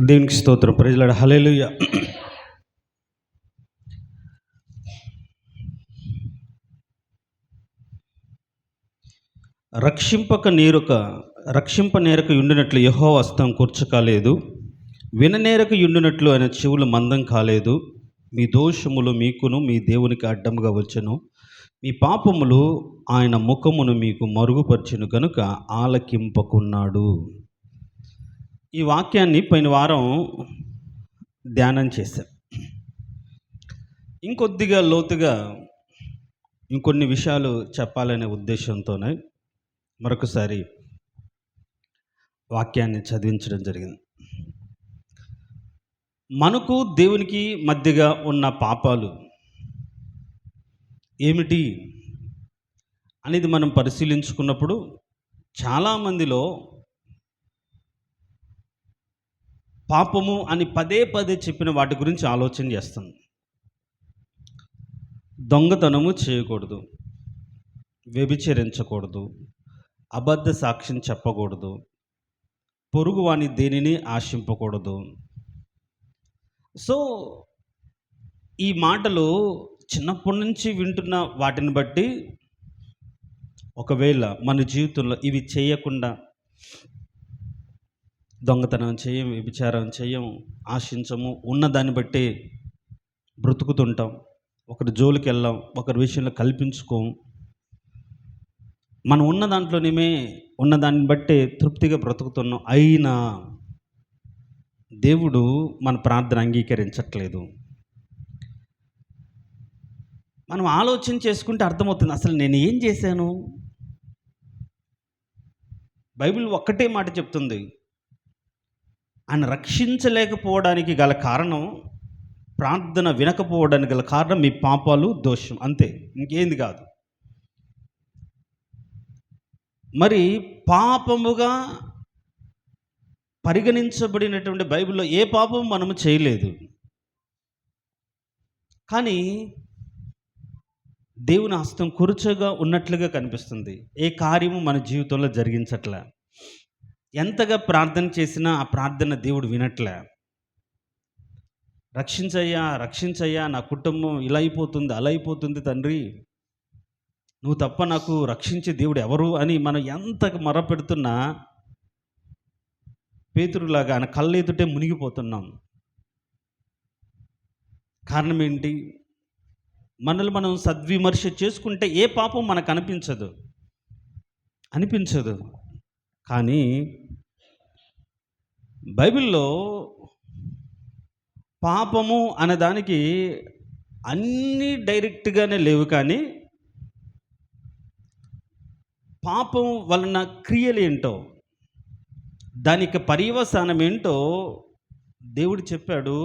దేవునికి స్తోత్రం. ప్రైజ్లాడు. హల్లెలూయా. రక్షింపనేరక యుండినట్లు యెహోవా హస్తం కూర్చకాలేదు, విననేరక యుండినట్లు ఆయన చెవులు మందం కాలేదు. మీ దోషములు మీకును మీ దేవునికి అడ్డముగా వచ్చెను, మీ పాపములు ఆయన ముఖమును మీకు మరుగుపరచెను గనుక ఆలకింపకున్నాడు. ఈ వాక్యాన్ని పోయిన వారం ధ్యానం చేశాను. ఇంకొద్దిగా లోతుగా ఇంకొన్ని విషయాలు చెప్పాలనే ఉద్దేశంతోనే మరొకసారి వాక్యాన్ని చదివించడం జరిగింది. మనకు దేవునికి మధ్యగా ఉన్న పాపాలు ఏమిటి అనేది మనం పరిశీలించుకున్నప్పుడు చాలామందిలో పాపము అని పదే పదే చెప్పిన వాటి గురించి ఆలోచన చేస్తుంది. దొంగతనము చేయకూడదు, వ్యభిచరించకూడదు, అబద్ధ సాక్ష్యం చెప్పకూడదు, పొరుగువాని దేనిని ఆశింపకూడదు. సో ఈ మాటలు చిన్నప్పటి నుంచి వింటున్న వాటిని బట్టి ఒకవేళ మన జీవితంలో ఇవి చేయకుండా దొంగతనం చేయం, వ్యభిచారం చేయం, ఆశించము, ఉన్నదాన్ని బట్టి బ్రతుకుతుంటాం. ఒకరి జోలికి వెళ్ళాం, ఒకరి విషయంలో కల్పించుకోం. మనం ఉన్న దాంట్లోనే ఉన్నదాన్ని బట్టి తృప్తిగా బ్రతుకుతున్నాం. అయినా దేవుడు మన ప్రార్థన అంగీకరించట్లేదు. మనం ఆలోచన చేసుకుంటే అర్థమవుతుంది, అసలు నేను ఏం చేశాను. బైబిల్ ఒక్కటే మాట చెప్తుంది, ఆయన రక్షించలేకపోవడానికి గల కారణం, ప్రార్థన వినకపోవడానికి గల కారణం మీ పాపాలు, దోషం, అంతే, ఇంకేంది కాదు. మరి పాపముగా పరిగణించబడినటువంటి బైబిల్లో ఏ పాపం మనము చేయలేదు, కానీ దేవుని హస్తం కురుచగా ఉన్నట్లుగా కనిపిస్తుంది. ఏ కార్యము మన జీవితంలో జరిగించట్లే. ఎంతగా ప్రార్థన చేసినా ఆ ప్రార్థన దేవుడు వినట్లే. రక్షించయ్యా, రక్షించయ్యా, నా కుటుంబం ఇలా అయిపోతుంది, అలా అయిపోతుంది తండ్రి, నువ్వు తప్ప నాకు రక్షించే దేవుడు ఎవరు అని మనం ఎంత మొరపెడుతున్నా పేతురులాగా ఆయన కళ్ళెదుటే మునిగిపోతున్నాం. కారణం ఏంటి? మనల్ని మనం సద్విమర్శ చేసుకుంటే ఏ పాపం మనకు అనిపించదు. కానీ బైబిల్లో పాపము అనేదానికి అన్నీ డైరెక్ట్గానే లేవు, కానీ పాపం వలన క్రియలు ఏంటో, దానికి పర్యవసానం ఏంటో దేవుడు చెప్పాడు.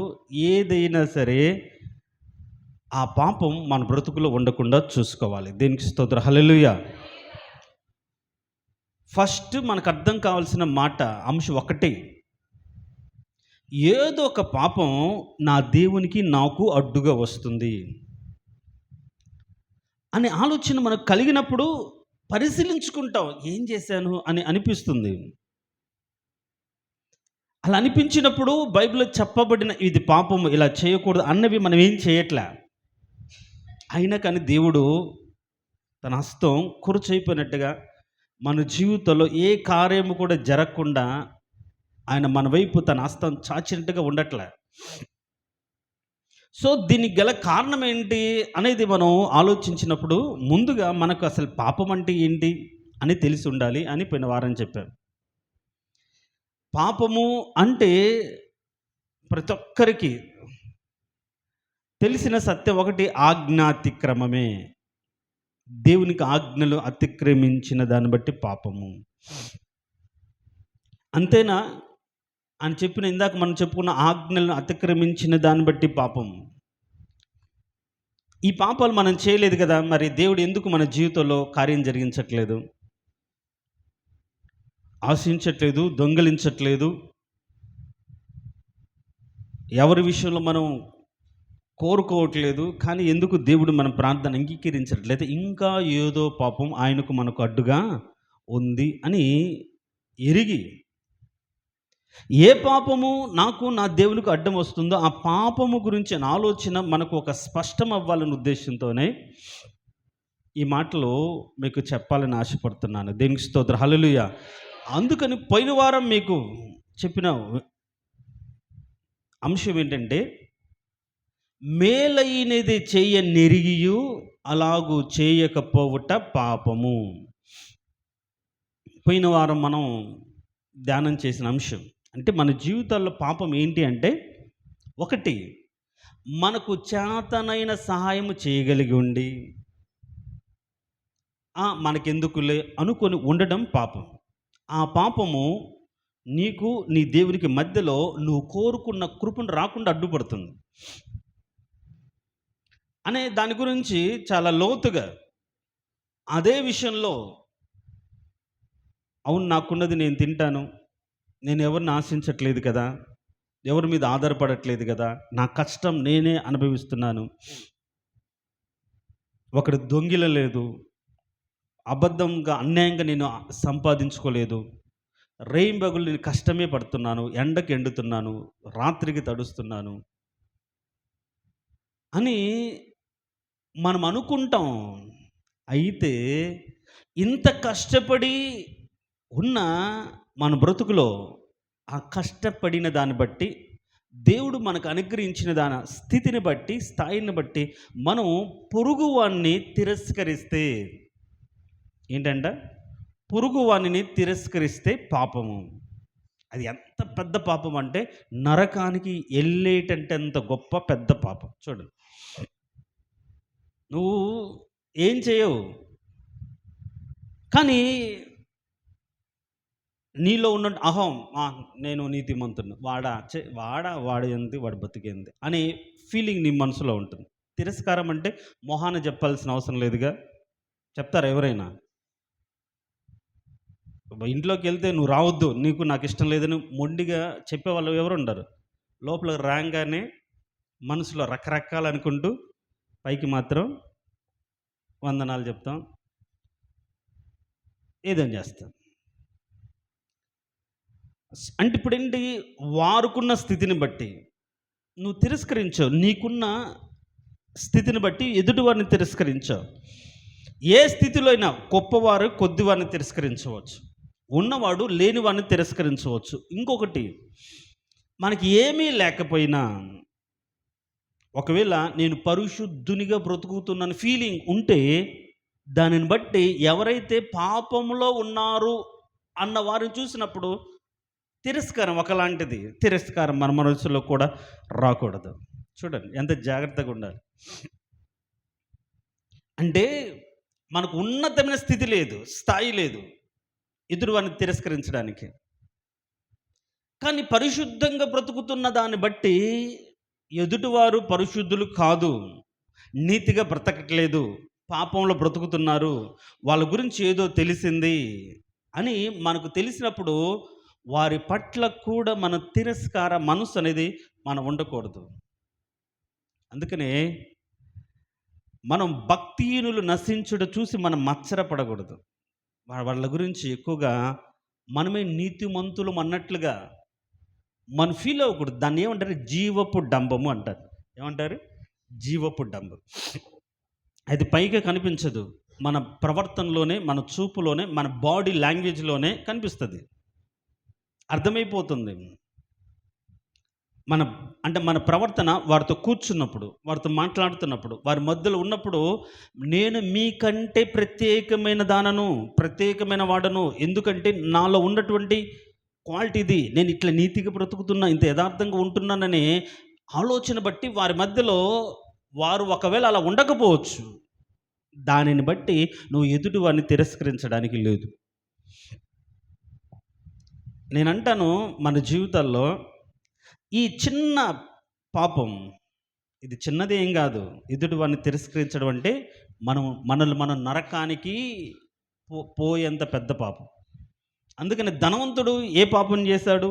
ఏదైనా సరే ఆ పాపం మన బ్రతుకులో ఉండకుండా చూసుకోవాలి. దేనికి స్తోత్రం. హల్లెలూయా. ఫస్ట్ మనకు అర్థం కావాల్సిన మాట, అంశం ఒకటే, ఏదో ఒక పాపం నా దేవునికి నాకు అడ్డుగా వస్తుంది అనే ఆలోచన మనకు కలిగినప్పుడు పరిశీలించుకుంటాం, ఏం చేశాను అని అనిపిస్తుంది. అలా అనిపించినప్పుడు బైబిల్లో చెప్పబడిన ఇది పాపము, ఇలా చేయకూడదు అన్నవి మనం ఏం చేయట్లే. అయినా కానీ దేవుడు తన హస్తం కురుచైపోయినట్టుగా మన జీవితంలో ఏ కార్యము కూడా జరగకుండా ఆయన మన వైపు తన హస్తం చాచినట్టుగా ఉండట్లే. సో దీనికి గల కారణం ఏంటి అనేది మనం ఆలోచించినప్పుడు ముందుగా మనకు అసలు పాపం అంటే ఏంటి అని తెలిసి ఉండాలి అని పోయిన వారం చెప్పాను. పాపము అంటే ప్రతి ఒక్కరికి తెలిసిన సత్యం ఒకటి, ఆజ్ఞాతిక్రమమే. దేవునికి ఆజ్ఞలు అతిక్రమించిన దాన్ని బట్టి పాపము. అంతేనా అని చెప్పిన, ఇందాక మనం చెప్పుకున్న ఆజ్ఞలను అతిక్రమించిన దాన్ని బట్టి పాపం. ఈ పాపాలు మనం చేయలేదు కదా, మరి దేవుడు ఎందుకు మన జీవితంలో కార్యం జరిగించట్లేదు? ఆశించట్లేదు, దొంగలించట్లేదు, ఎవరి విషయంలో మనం కోరుకోవట్లేదు, కానీ ఎందుకు దేవుడు మన ప్రార్థన అంగీకరించట్లేదు? ఇంకా ఏదో పాపం ఆయనకు మనకు అడ్డుగా ఉంది అని ఎరిగి ఏ పాపము నాకు నా దేవునికి అడ్డం వస్తుందో ఆ పాపము గురించిన ఆలోచన మనకు ఒక స్పష్టం అవ్వాలనే ఉద్దేశంతోనే ఈ మాటలు మీకు చెప్పాలని ఆశపడుతున్నాను. దేవునికి స్తోత్రం, హల్లెలూయా. అందుకని పోయిన వారం మీకు చెప్పిన అంశం ఏంటంటే, మేలైనది చేయ నెరిగియు అలాగూ చేయకపోవుట పాపము. పోయిన వారం మనం ధ్యానం చేసిన అంశం అంటే, మన జీవితాల్లో పాపం ఏంటి అంటే, ఒకటి మనకు చేతనైన సహాయం చేయగలిగి ఉండి మనకెందుకులే అనుకొని ఉండడం పాపం. ఆ పాపము నీకు నీ దేవునికి మధ్యలో నువ్వు కోరుకున్న కృపను రాకుండా అడ్డుపడుతుంది అనే దాని గురించి చాలా లోతుగా అదే విషయంలో, అవును నాకున్నది నేను తింటాను, నేను ఎవరిని ఆశించట్లేదు కదా, ఎవరి మీద ఆధారపడట్లేదు కదా, నా కష్టం నేనే అనుభవిస్తున్నాను, ఒకడు దొంగిలలేదు, అబద్ధంగా అన్యాయంగా నేను సంపాదించుకోలేదు, రేయింబగలు నేను కష్టమే పడుతున్నాను, ఎండకి ఎండుతున్నాను, రాత్రికి తడుస్తున్నాను అని మనం అనుకుంటాం. అయితే ఇంత కష్టపడి ఉన్న మన బ్రతుకులో ఆ కష్టపడిన దాన్ని బట్టి, దేవుడు మనకు అనుగ్రహించిన దాని స్థితిని బట్టి, స్థాయిని బట్టి మనం పొరుగువాన్ని తిరస్కరిస్తే ఏంటంట, పొరుగువానిని తిరస్కరిస్తే పాపము. అది ఎంత పెద్ద పాపం అంటే నరకానికి వెళ్ళేటంత గొప్ప పెద్ద పాపం. చూడండి, నువ్వు ఏం చేయవు కానీ నీలో ఉన్న అహం, నేను నీతిమంతుడు, వాడు ఏంది, వాడు బతికేంది అనే ఫీలింగ్ నీ మనసులో ఉంటుంది. తిరస్కారం అంటే మొహాన చెప్పాల్సిన అవసరం లేదుగా. చెప్తారా ఎవరైనా? ఇంట్లోకి వెళ్తే నువ్వు రావద్దు, నాకు ఇష్టం లేదని మొండిగా చెప్పేవాళ్ళు ఎవరు ఉండరు. లోపల రాగానే మనసులో రకరకాలు అనుకుంటూ పైకి మాత్రం వందనాలు చెప్తాం, ఏదేం చేస్తాం. అంటే ఇప్పుడు ఏంటి, వారుకున్న స్థితిని బట్టి నువ్వు తిరస్కరించావు, నీకున్న స్థితిని బట్టి ఎదుటివారిని తిరస్కరించావు. ఏ స్థితిలో అయినా గొప్పవారు కొద్దివారిని తిరస్కరించవచ్చు, ఉన్నవాడు లేనివాడిని తిరస్కరించవచ్చు. ఇంకొకటి, మనకి ఏమీ లేకపోయినా ఒకవేళ నేను పరిశుద్ధునిగా బ్రతుకుతున్నాను ఫీలింగ్ ఉంటే, దానిని బట్టి ఎవరైతే పాపంలో ఉన్నారు అన్న వారిని చూసినప్పుడు తిరస్కారం ఒకలాంటిది. తిరస్కారం మన మనసులో కూడా రాకూడదు. చూడండి ఎంత జాగ్రత్తగా ఉండాలి. అంటే మనకు ఉన్నతమైన స్థితి లేదు, స్థాయి లేదు ఎదురువారిని తిరస్కరించడానికి. కానీ పరిశుద్ధంగా బ్రతుకుతున్న దాన్ని బట్టి ఎదుటివారు పరిశుద్ధులు కాదు, నీతిగా బ్రతకట్లేదు, పాపంలో బ్రతుకుతున్నారు, వాళ్ళ గురించి ఏదో తెలిసింది అని మనకు తెలిసినప్పుడు వారి పట్ల కూడా మన తిరస్కార మనసు అనేది మనం ఉండకూడదు. అందుకనే మనం భక్తిహీనులు నశించుట చూసి మనం మత్సరపడకూడదు. వాళ్ళ గురించి ఎక్కువగా మనమే నీతిమంతులం అన్నట్లుగా మనం ఫీల్ అవ్వకూడదు. దాన్ని ఏమంటారు, జీవపు డంబము అంటారు. ఏమంటారు? జీవపు డంబం. అది పైగా కనిపించదు, మన ప్రవర్తనలోనే, మన చూపులోనే, మన బాడీ లాంగ్వేజ్లోనే కనిపిస్తుంది, అర్థమైపోతుంది. మన ప్రవర్తన వారితో కూర్చున్నప్పుడు, వారితో మాట్లాడుతున్నప్పుడు, వారి మధ్యలో ఉన్నప్పుడు, నేను మీకంటే ప్రత్యేకమైన దానను, ప్రత్యేకమైన వాడను, ఎందుకంటే నాలో ఉన్నటువంటి క్వాలిటీ ఇది, నేను ఇట్లా నీతిగా బ్రతుకుతున్నా, ఇంత యథార్థంగా ఉంటున్నాననే ఆలోచన బట్టి వారి మధ్యలో వారు ఒకవేళ అలా ఉండకపోవచ్చు, దానిని బట్టి నువ్వు ఎదుటి వారిని తిరస్కరించడానికి లేదు. నేనంటాను, మన జీవితాల్లో ఈ చిన్న పాపం, ఇది చిన్నది ఏం కాదు. ఎదుటి వారిని తిరస్కరించడం అంటే మనం నరకానికి పోయేంత పెద్ద పాపం. అందుకని ధనవంతుడు ఏ పాపం చేశాడు?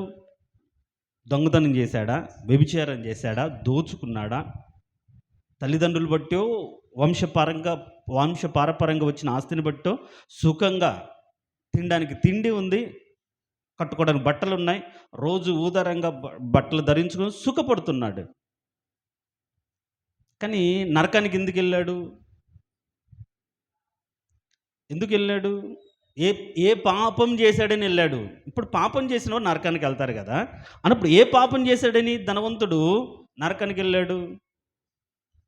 దొంగతనం చేశాడా? వ్యభిచారం చేశాడా? దోచుకున్నాడా? తల్లిదండ్రులు బట్టో, వంశపారపరంగా వచ్చిన ఆస్తిని బట్టో సుఖంగా తినడానికి తిండి ఉంది, కట్టుకోవడానికి బట్టలు ఉన్నాయి, రోజు ఊదారంగా బట్టలు ధరించుకొని సుఖపడుతున్నాడు. కానీ నరకానికి ఎందుకు వెళ్ళాడు? ఎందుకు వెళ్ళాడు? ఏ ఏ పాపం చేశాడని వెళ్ళాడు. ఇప్పుడు పాపం చేసిన వాడు నరకానికి వెళ్తారు కదా. అన్నప్పుడు ఏ పాపం చేశాడని ధనవంతుడు నరకానికి వెళ్ళాడు?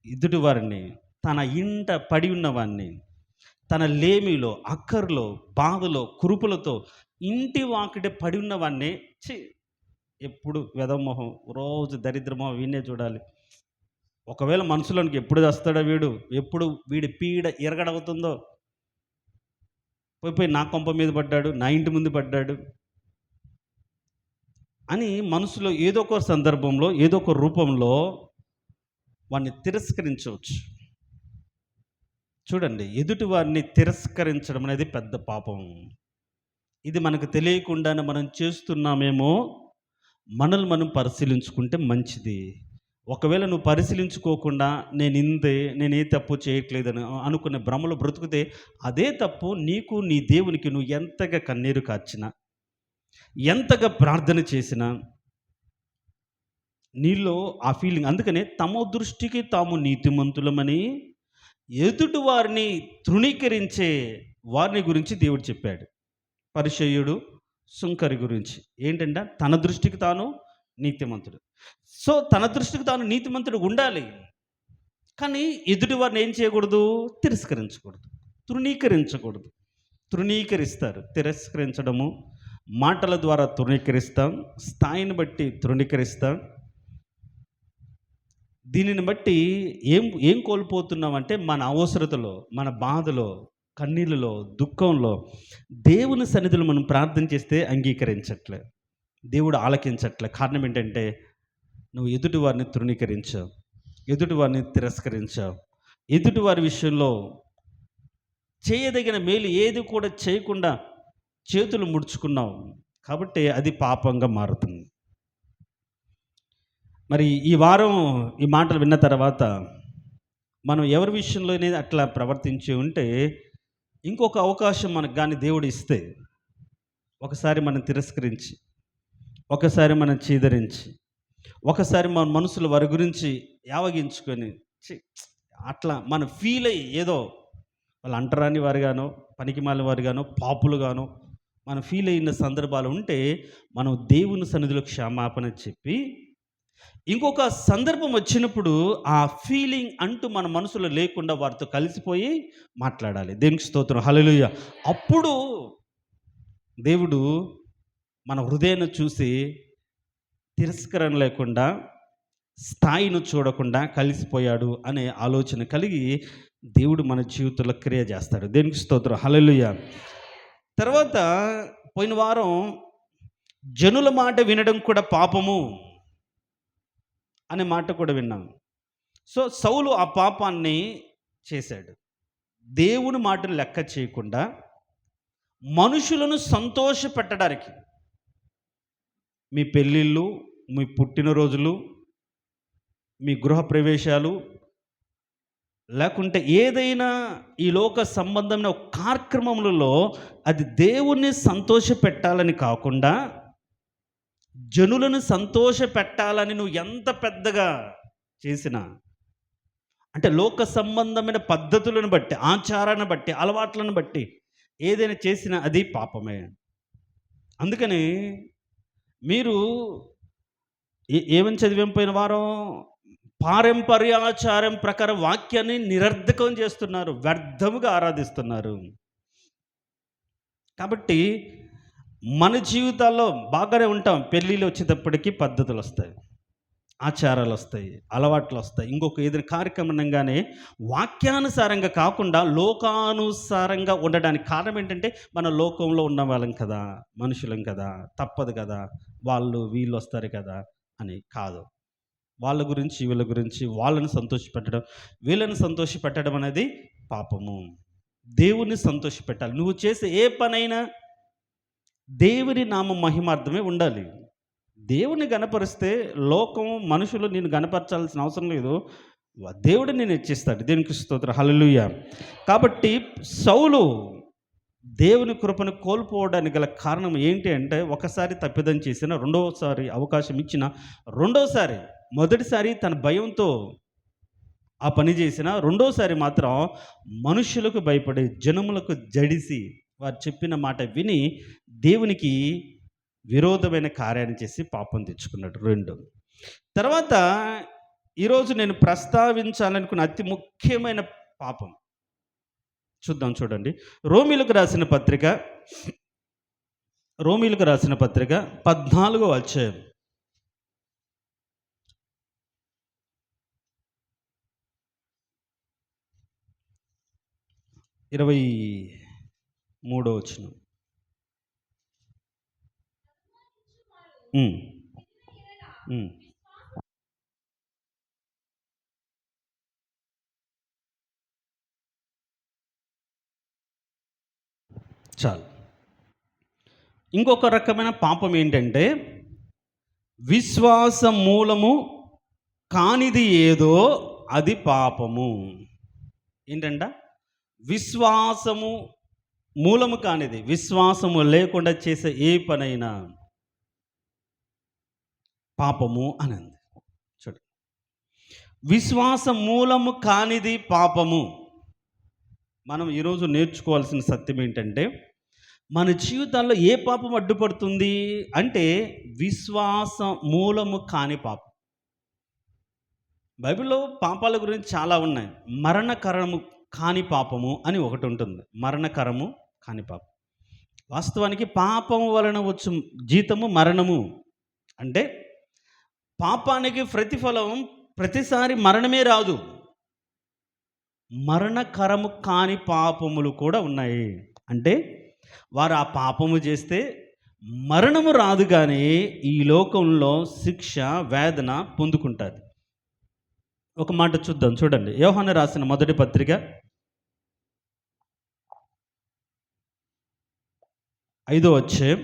ఎదుటి వారిని, తన ఇంట పడి ఉన్నవాడిని, తన లేమిలో, అక్కర్లో, బాధలో, కురుపులతో ఇంటి వాకిట పడి ఉన్నవాడిని, ఛీ, ఎప్పుడు వెధమొహం, రోజు దరిద్రమొహం వీడినే చూడాలి. ఒకవేళ మనుషులకి ఎప్పుడు వస్తాడో వీడు, ఎప్పుడు వీడి పీడ ఎరగడవుతుందో, పోయి నా కొంప మీద పడ్డాడు, నా ఇంటి ముందు పడ్డాడు అని మనసులో ఏదో ఒక సందర్భంలో, ఏదో ఒక రూపంలో వాడిని తిరస్కరించవచ్చు. చూడండి, ఎదుటి వారిని తిరస్కరించడం అనేది పెద్ద పాపం. ఇది మనకు తెలియకుండానే మనం చేస్తున్నామేమో, మనల్ని మనం పరిశీలించుకుంటే మంచిది. ఒకవేళ నువ్వు పరిశీలించుకోకుండా నేను ఏ తప్పు చేయట్లేదని అనుకునే భ్రమలో బ్రతుకుతే అదే తప్పు. నీకు నీ దేవునికి నువ్వు ఎంతగా కన్నీరు కార్చినా, ఎంతగా ప్రార్థన చేసినా నీలో ఆ ఫీలింగ్. అందుకనే తమ దృష్టికి తాము నీతిమంతులమని ఎదుటి వారిని తృణీకరించే వారిని గురించి దేవుడు చెప్పాడు. పరిసయ్యుడు, సుంకరి గురించి ఏంటంటే తన దృష్టికి తాను నీతిమంతుడు. సో తన దృష్టికి తాను నీతిమంతుడు ఉండాలి, కానీ ఎదుటి వారిని ఏం చేయకూడదు? తిరస్కరించకూడదు, తృణీకరించకూడదు. తృణీకరిస్తారు. తిరస్కరించడము, మాటల ద్వారా తృణీకరిస్తాం, స్థాయిని బట్టి తృణీకరిస్తాం. దీనిని బట్టి ఏం ఏం కోల్పోతున్నామంటే మన అవసరతలో, మన బాధలో, కన్నీళ్ళలో, దుఃఖంలో దేవుని సన్నిధిలో మనం ప్రార్థన చేస్తే అంగీకరించట్లే, దేవుడు ఆలకించట్లే. కారణం ఏంటంటే నువ్వు ఎదుటి వారిని తృణీకరించావు, ఎదుటి వారిని తిరస్కరించావు, ఎదుటి వారి విషయంలో చేయదగిన మేలు ఏది కూడా చేయకుండా చేతులు ముడుచుకున్నావు. కాబట్టి అది పాపంగా మారుతుంది. మరి ఈ వారం ఈ మాటలు విన్న తర్వాత మనం ఎవరి విషయంలోనే అట్లా ప్రవర్తించి ఉంటే, ఇంకొక అవకాశం మనకు కానీ దేవుడు ఇస్తే, ఒకసారి మనం తిరస్కరించి, ఒకసారి మనం చీదరించి, ఒకసారి మన మనసులో వారి గురించి యావగించుకొని అట్లా మనం ఫీల్ అయ్యి ఏదో వాళ్ళు అంటరాని వారుగానో, పనికిమాలిన వారుగానో, పాపులుగానో మనం ఫీల్ అయిన సందర్భాలు ఉంటే, మనం దేవుని సన్నిధిలో క్షమాపణ చెప్పి, ఇంకొక సందర్భం వచ్చినప్పుడు ఆ ఫీలింగ్ అంటూ మన మనసులో లేకుండా వారితో కలిసిపోయి మాట్లాడాలి. దేవునికి స్తోత్రం, హల్లెలూయా. అప్పుడు దేవుడు మన హృదయాన్ని చూసి తిరస్కరణ లేకుండా, స్థాయిని చూడకుండా కలిసిపోయాడు అనే ఆలోచన కలిగి దేవుడు మన జీవితంలో క్రియ చేస్తాడు. దేవునికి స్తోత్రం, హల్లెలూయా. తర్వాత పోయిన వారం జనుల మాట వినడం కూడా పాపము అనే మాట కూడా విన్నాం. సో సౌలు ఆ పాపాన్ని చేశాడు. దేవుని మాటను లెక్క చేయకుండా మనుషులను సంతోషపెట్టడానికి, మీ పెళ్ళిళ్ళు, మీ పుట్టినరోజులు, మీ గృహ ప్రవేశాలు, లేకుంటే ఏదైనా ఈ లోక సంబంధమైన కార్యక్రమములలో అది దేవుణ్ణి సంతోషపెట్టాలని కాకుండా జనులను సంతోష పెట్టాలని నువ్వు ఎంత పెద్దగా చేసినా, అంటే లోక సంబంధమైన పద్ధతులను బట్టి, ఆచారాన్ని బట్టి, అలవాట్లను బట్టి ఏదైనా చేసినా అది పాపమే. అందుకని మీరు ఏమని చదివాం పోయిన వారం? పారంపర్యాచారం ప్రకారం వాక్యాన్ని నిరర్ధకం చేస్తున్నారు, వ్యర్థముగా ఆరాధిస్తున్నారు. కాబట్టి మన జీవితాల్లో బాగానే ఉంటాం, పెళ్ళిళ్ళు వచ్చేటప్పటికి పద్ధతులు వస్తాయి, ఆచారాలు వస్తాయి, అలవాట్లు వస్తాయి. ఇంకొక ఏదైనా కార్యక్రమం అనగానే వాక్యానుసారంగా కాకుండా లోకానుసారంగా ఉండడానికి కారణం ఏంటంటే మన లోకంలో ఉన్న వాళ్ళం కదా, మనుషులం కదా, తప్పదు కదా, వాళ్ళు వీళ్ళు వస్తారు కదా అని కాదు. వాళ్ళ గురించి వీళ్ళ గురించి వాళ్ళని సంతోషపెట్టడం, వీళ్ళని సంతోషపెట్టడం అనేది పాపము. దేవుని సంతోషపెట్టాలి. నువ్వు చేసే ఏ పనైనా దేవుని నామ మహిమార్థమే ఉండాలి. దేవుని గణపరిస్తే లోకం, మనుషులు నేను గణపరచాల్సిన అవసరం లేదు, దేవుడు నేను హెచ్చిస్తాడు. దేవునికి స్తోత్రం, హల్లెలూయా. కాబట్టి సౌలు దేవుని కృపను కోల్పోవడానికి గల కారణం ఏంటి అంటే, ఒకసారి తప్పిదం చేసిన, రెండోసారి అవకాశం ఇచ్చిన, రెండోసారి మొదటిసారి తన భయంతో ఆ పని చేసిన, రెండోసారి మాత్రం మనుషులకు భయపడి, జనములకు జడిసి, వారు చెప్పిన మాట విని దేవునికి విరోధమైన కార్యాన్ని చేసి పాపం తెచ్చుకున్నాడు. రెండు తర్వాత ఈరోజు నేను ప్రస్తావించాలనుకున్న అతి ముఖ్యమైన పాపం చూద్దాం. చూడండి, రోమీలకు రాసిన పత్రిక 14వ అధ్యాయం 23వ వచనం. చాలు. ఇంకొక రకమైన పాపం ఏంటంటే, విశ్వాస మూలము కానిది ఏదో అది పాపము. ఏంటంట? విశ్వాసము మూలము కానిది, విశ్వాసము లేకుండా చేసే ఏ పనైనా పాపము అనంది. చూడు, విశ్వాస మూలము కానిది పాపము. మనం ఈరోజు నేర్చుకోవాల్సిన సత్యం ఏంటంటే, మన జీవితాల్లో ఏ పాపం అడ్డుపడుతుంది అంటే, విశ్వాస మూలము కాని పాపం. బైబిల్లో పాపాల గురించి చాలా ఉన్నాయి. మరణకరము కాని పాపము అని ఒకటి ఉంటుంది. మరణకరము కాని పాపం. వాస్తవానికి పాపం వలన వచ్చు జీతము మరణము. అంటే పాపానికి ప్రతిఫలం ప్రతిసారి మరణమే రాదు. మరణకరము కాని పాపములు కూడా ఉన్నాయి. అంటే వారు ఆ పాపము చేస్తే మరణము రాదు, కానీ ఈ లోకంలో శిక్ష, వేదన పొందుకుంటారు. ఒక మాట చూద్దాం. చూడండి, యోహాను రాసిన మొదటి పత్రిక 5వ అధ్యాయం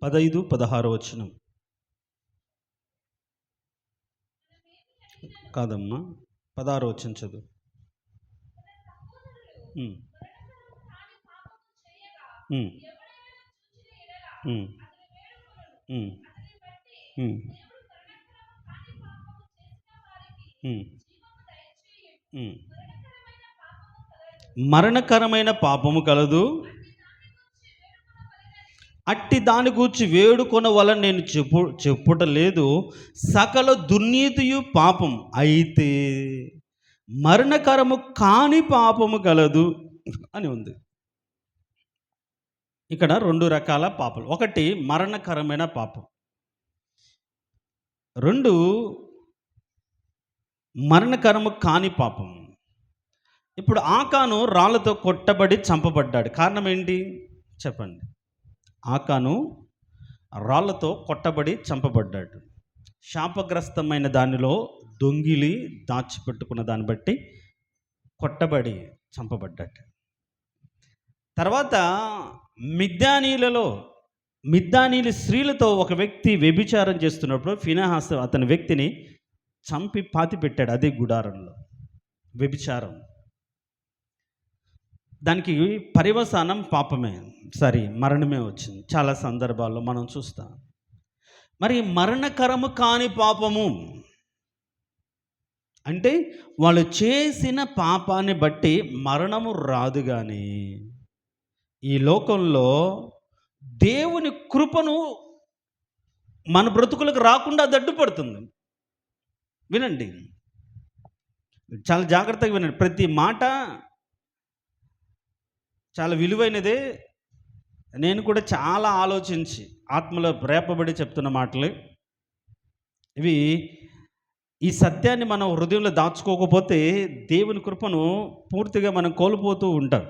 15-16 వచనం. కాదమ్మా, 16 వచనం చదువు. మరణకరమైన పాపము కలదు, అట్టి దాని గూర్చి వేడుకొన వలన నేను చెప్పుట లేదు. సకల దుర్నీతియు పాపం, అయితే మరణకరము కాని పాపము కలదు అని ఉంది. ఇక్కడ రెండు రకాల పాపం. ఒకటి మరణకరమైన పాపం, రెండు మరణకరము కాని పాపం. ఇప్పుడు ఆకాను రాళ్ళతో కొట్టబడి చంపబడ్డాడు. కారణం ఏంటి చెప్పండి? ఆకాను రాళ్ళతో కొట్టబడి చంపబడ్డాడు. శాపగ్రస్తమైన దానిలో దొంగిలి దాచిపెట్టుకున్న దాన్ని బట్టి కొట్టబడి చంపబడ్డాడు. తర్వాత మిద్యానీల స్త్రీలతో ఒక వ్యక్తి వ్యభిచారం చేస్తున్నప్పుడు ఫీనెహాసు అతని వ్యక్తిని చంపి పాతి పెట్టాడు. అదే గుడారంలో వ్యభిచారం. దానికి పర్యవసానం పాపమే, మరణమే వచ్చింది. చాలా సందర్భాల్లో మనం చూస్తాం. మరి మరణకరము కాని పాపము అంటే వాళ్ళు చేసిన పాపాన్ని బట్టి మరణము రాదు, కానీ ఈ లోకంలో దేవుని కృపను మన బ్రతుకులకు రాకుండా అడ్డుపడుతుంది. వినండి, చాలా జాగ్రత్తగా వినండి. ప్రతి మాట చాలా విలువైనదే. నేను కూడా చాలా ఆలోచించి ఆత్మలో రేపబడి చెప్తున్న మాటలు ఇవి. ఈ సత్యాన్ని మనం హృదయంలో దాచుకోకపోతే దేవుని కృపను పూర్తిగా మనం కోల్పోతూ ఉంటాం.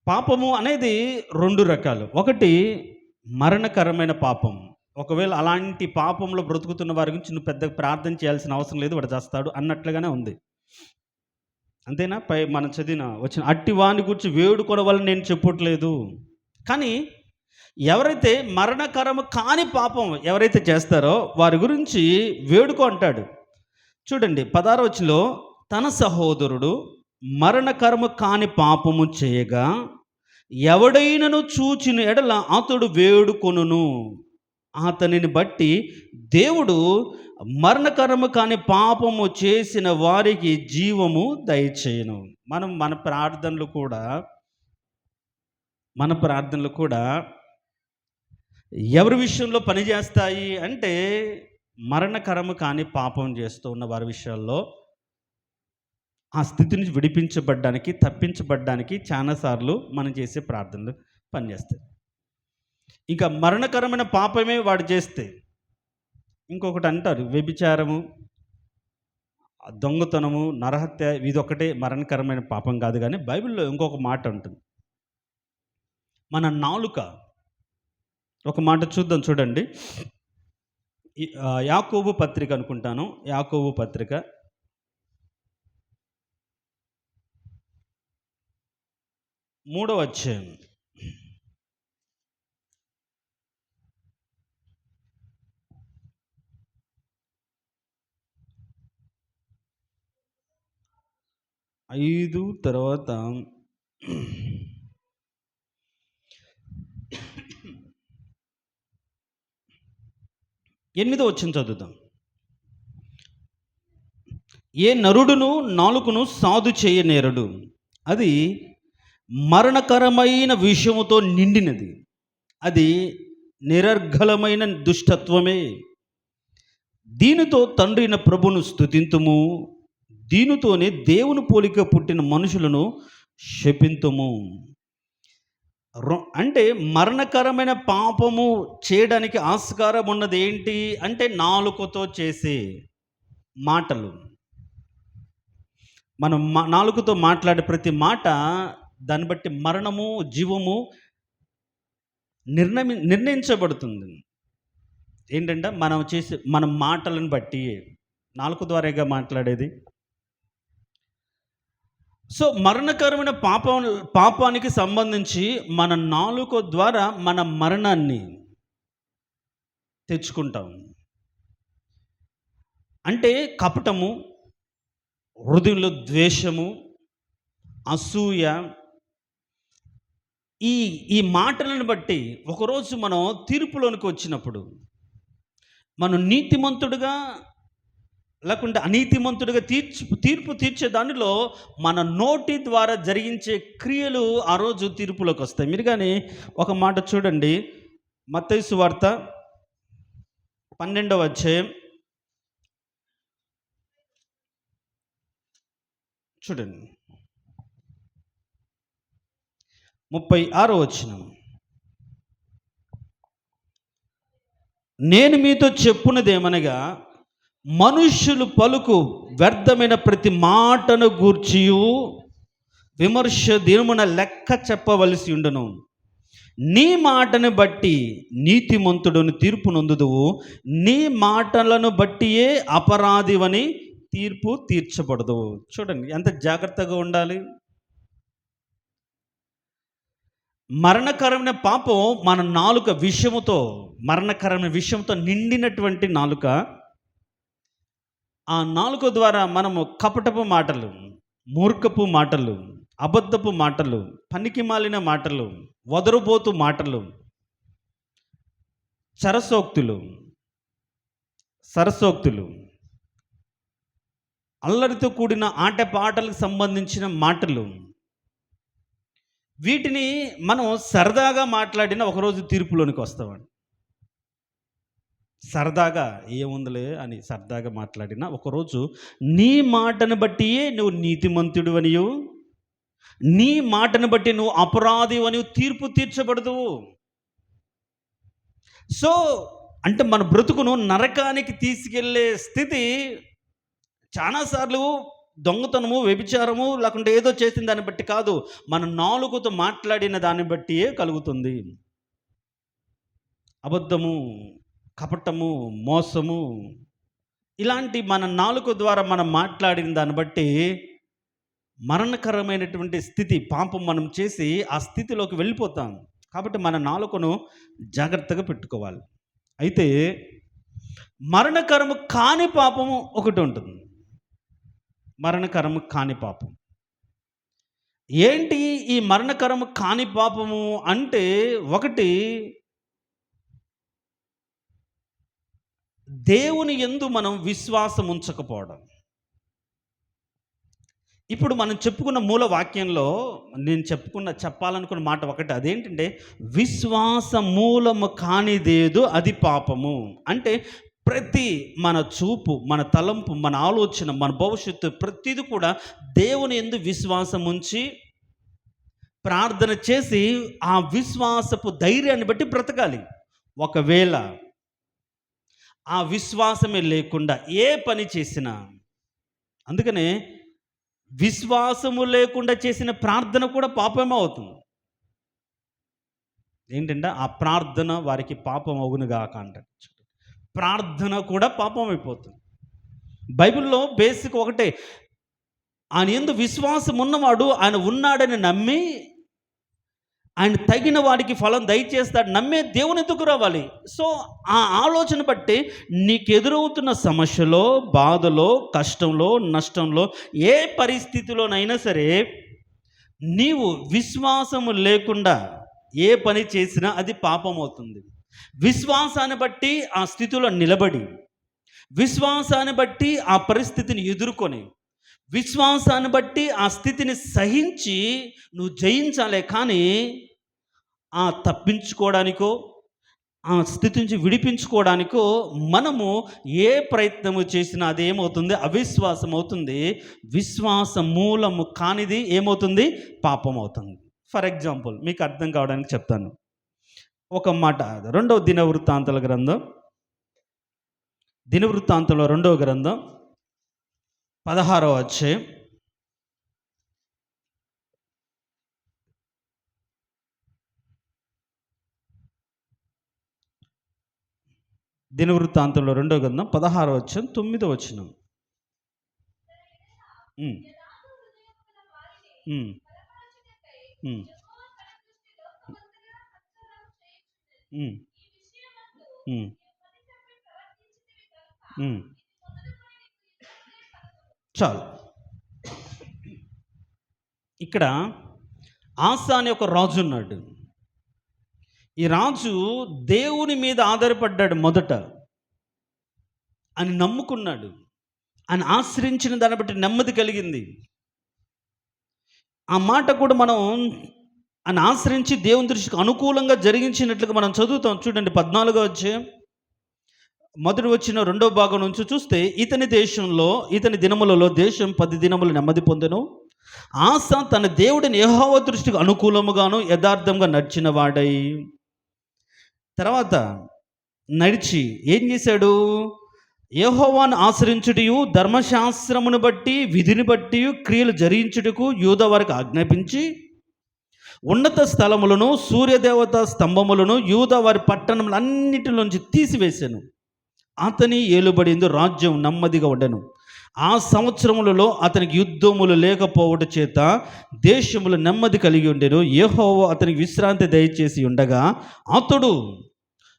పాపము అనేది రెండు రకాలు. ఒకటి మరణకరమైన పాపం. ఒకవేళ అలాంటి పాపంలో బ్రతుకుతున్న వారి గురించి నువ్వు పెద్దగా ప్రార్థన చేయాల్సిన అవసరం లేదు, వాడు చేస్తాడు అన్నట్లుగానే ఉంది. అంతేనా? మనం చదివిన వచ్చిన అట్టి వాని గురించి వేడుకొనవలని నేను చెప్పట్లేదు. కానీ ఎవరైతే మరణకరము కాని పాపం ఎవరైతే చేస్తారో వారి గురించి వేడుకో అంటాడు. చూడండి 16వ వచనంలో, తన సహోదరుడు మరణకరము కాని పాపము చేయగా ఎవడైనను చూచిన ఎడల అతడు వేడుకొనును. అతనిని బట్టి దేవుడు మరణకరము కాని పాపము చేసిన వారికి జీవము దయచేయును. మన ప్రార్థనలు కూడా ఎవరి విషయంలో పనిచేస్తాయి అంటే, మరణకరము కాని పాపం చేస్తూ ఉన్న వారి విషయాల్లో ఆ స్థితి నుంచి విడిపించబడ్డానికి, తప్పించబడ్డానికి చాలాసార్లు మనం చేసే ప్రార్థనలు పనిచేస్తాయి. ఇంకా మరణకరమైన పాపమే వాడు చేస్తే, ఇంకొకటి అంటారు వ్యభిచారము, దొంగతనము, నరహత్య, ఇదొక్కటే మరణకరమైన పాపం కాదు. కానీ బైబిల్లో ఇంకొక మాట ఉంటుంది. మన నాలుక, ఒక మాట చూద్దాం చూడండి. యాకోబు పత్రిక అనుకుంటాను, యాకోబు పత్రిక 3వ అధ్యాయం 5 తర్వాత 8వ వచనం చదువుదాం. ఏ నరుడును నాలుకను సాధు చేయనేరడు, అది మరణకరమైన విషయముతో నిండినది, అది నిరర్ఘలమైన దుష్టత్వమే. దీనితో తండ్రిన ప్రభును స్తుతింతుము, దీనితోనే దేవుని పోలిక పుట్టిన మనుషులను శపింతుము. అంటే మరణకరమైన పాపము చేయడానికి ఆస్కారం ఉన్నది ఏంటి అంటే, నాలుకతో చేసే మాటలు. మనం నాలుకతో మాట్లాడే ప్రతి మాట, దాన్ని బట్టి మరణము జీవము నిర్ణయించబడుతుంది. ఏంటంటే మనం చేసే మన మాటలను బట్టి, నాలుక ద్వారాగా మాట్లాడేది. సో మరణకరమైన పాపానికి సంబంధించి మన నాలుక ద్వారా మన మరణాన్ని తెచ్చుకుంటాం. అంటే కపటము, హృదయంలో ద్వేషము, అసూయ, ఈ మాటలను బట్టి ఒకరోజు మనం తీర్పులోనికి వచ్చినప్పుడు, మనం నీతిమంతుడుగా లేకుంటే అనీతిమంతుడిగా తీర్పు తీర్చే దానిలో మన నోటి ద్వారా జరిగించే క్రియలు ఆ రోజు తీర్పులోకి వస్తాయి. మీరు కానీ ఒక మాట చూడండి, మత్తయి సువార్త 12వ అధ్యాయం చూడండి, 36వ వచనం. నేను మీతో చెప్పున్నదేమనగా, మనుష్యులు పలుకు వ్యర్థమైన ప్రతి మాటను గూర్చియు విమర్శ దినమున లెక్క చెప్పవలసి ఉండును. నీ మాటను బట్టి నీతిమంతుడుని తీర్పు నొందుదువు, నీ మాటలను బట్టియే అపరాధివని తీర్పు తీర్చబడదు. చూడండి ఎంత జాగ్రత్తగా ఉండాలి. మరణకరమైన పాపం మన నాలుక విషయముతో, మరణకరమైన విషయంతో నిండినటువంటి నాలుక. ఆ నాలుక ద్వారా మనము కపటపు మాటలు, మూర్ఖపు మాటలు, అబద్ధపు మాటలు, పనికి మాలిన మాటలు, వదరుబోతు మాటలు, సరసోక్తులు, అల్లరితో కూడిన ఆటపాటలకు సంబంధించిన మాటలు, వీటిని మనం సరదాగా మాట్లాడిన ఒకరోజు తీర్పులోనికి వస్తామండి. సరదాగా ఏముందిలే అని సరదాగా మాట్లాడిన ఒకరోజు నీ మాటను బట్టియే నువ్వు నీతిమంతుడు అనియు, నీ మాటను బట్టి నువ్వు అపరాధి అని తీర్పు తీర్చబడదు. సో అంటే మన బ్రతుకును నరకానికి తీసుకెళ్లే స్థితి చాలాసార్లు దొంగతనము, వ్యభిచారము, లేకుంటే ఏదో చేసిన దాన్ని బట్టి కాదు, మన నాలుకతో మాట్లాడిన దాన్ని బట్టియే కలుగుతుంది. అబద్ధము, కపటము, మోసము, ఇలాంటి మన నాలుక ద్వారా మనం మాట్లాడిన దాన్ని బట్టి మరణకరమైనటువంటి స్థితి, పాపం మనం చేసి ఆ స్థితిలోకి వెళ్ళిపోతాం. కాబట్టి మన నాలుకను జాగ్రత్తగా పెట్టుకోవాలి. అయితే మరణకరము కాని పాపము ఒకటి ఉంటుంది. మరణకరము కాని పాపం ఏంటి? ఈ మరణకరము కాని పాపము అంటే ఒకటి, దేవుని యందు మనం విశ్వాసం ఉంచకపోవడం. ఇప్పుడు మనం చెప్పుకున్న మూల వాక్యంలో నేను చెప్పాలనుకున్న మాట ఒకటి, అదేంటంటే విశ్వాస మూలము కానిదేదో అది పాపము. అంటే ప్రతి మన చూపు, మన తలంపు, మన ఆలోచన, మన భవిష్యత్తు ప్రతిది కూడా దేవుని యందు విశ్వాసం ఉంచి ప్రార్థన చేసి ఆ విశ్వాసపు ధైర్యాన్ని బట్టి బ్రతకాలి. ఒకవేళ ఆ విశ్వాసమే లేకుండా ఏ పని చేసినా, అందుకనే విశ్వాసము లేకుండా చేసిన ప్రార్థన కూడా పాపమే అవుతుంది. ఏంటంటే ఆ ప్రార్థన వారికి పాపం అవునుగాక అంటారు. ప్రార్థన కూడా పాపం అయిపోతుంది. బైబిల్లో బేసిక్ ఒకటే, ఆయన యందు విశ్వాసం ఉన్నవాడు ఆయన ఉన్నాడని నమ్మి ఆయన తగిన వాడికి ఫలం దయచేస్తాడు నమ్మే దేవుని ఎదుకు రావాలి. సో ఆ ఆలోచన బట్టి నీకు ఎదురవుతున్న సమస్యలో, బాధలో, కష్టంలో, నష్టంలో, ఏ పరిస్థితిలోనైనా సరే నీవు విశ్వాసము లేకుండా ఏ పని చేసినా అది పాపం అవుతుంది. విశ్వాసాన్ని బట్టి ఆ స్థితిలో నిలబడి, విశ్వాసాన్ని బట్టి ఆ పరిస్థితిని ఎదుర్కొని, విశ్వాసాన్ని బట్టి ఆ స్థితిని సహించి నువ్వు జయించాలే. కానీ తప్పించుకోవడానికో ఆ స్థితి నుంచి విడిపించుకోవడానికో మనము ఏ ప్రయత్నము చేసినా అది ఏమవుతుంది? అవిశ్వాసం అవుతుంది. విశ్వాస మూలము కానిది ఏమవుతుంది? పాపం అవుతుంది. ఫర్ ఎగ్జాంపుల్ మీకు అర్థం కావడానికి చెప్తాను ఒక మాట. 2వ దినవృత్తాంతాల గ్రంథం, దినవృత్తాంతంలో 2వ గ్రంథం 16వ అధ్యాయం, దినవృత్తాంతంలో 2వ గ్రంథం 16వ అధ్యాయం 9వ వచనం. చాలు. ఇక్కడ ఆసా అనే ఒక రాజు ఉన్నాడు. ఈ రాజు దేవుని మీద ఆధారపడ్డాడు. మొదట ఆయన నమ్ముకున్నాడు. ఆయన ఆశ్రయించిన దాన్ని బట్టి నెమ్మది కలిగింది. ఆ మాట కూడా మనం ఆయన ఆశ్రయించి దేవుని దృష్టికి అనుకూలంగా జరిగించినట్లుగా మనం చదువుతాం. చూడండి 14వ అధ్యాయం మొదటి వచ్చిన 2వ భాగం నుంచి చూస్తే, ఇతని దినములలో దేశం 10 దినములు నెమ్మది పొందెను. ఆసా తన దేవుడిని యెహోవా దృష్టికి అనుకూలముగాను యథార్థంగా నడిచిన వాడై, తర్వాత నడిచి ఏం చేశాడు? యెహోవాను ఆశ్రయించుటయు, ధర్మశాస్త్రమును బట్టి విధిని బట్టి క్రియలు జరిగించుటకు యూదా వారికి ఆజ్ఞాపించి, ఉన్నత స్థలములను, సూర్యదేవత స్తంభములను యూదా వారి పట్టణములన్నిటిలోంచి తీసివేశాను. అతని ఏలుబడిందు రాజ్యం నెమ్మదిగా ఉండెను. ఆ సంవత్సరములలో అతనికి యుద్ధములు లేకపోవట చేత దేశములు నెమ్మది కలిగి ఉండెను. యెహోవా అతనికి విశ్రాంతి దయచేసి ఉండగా అతడు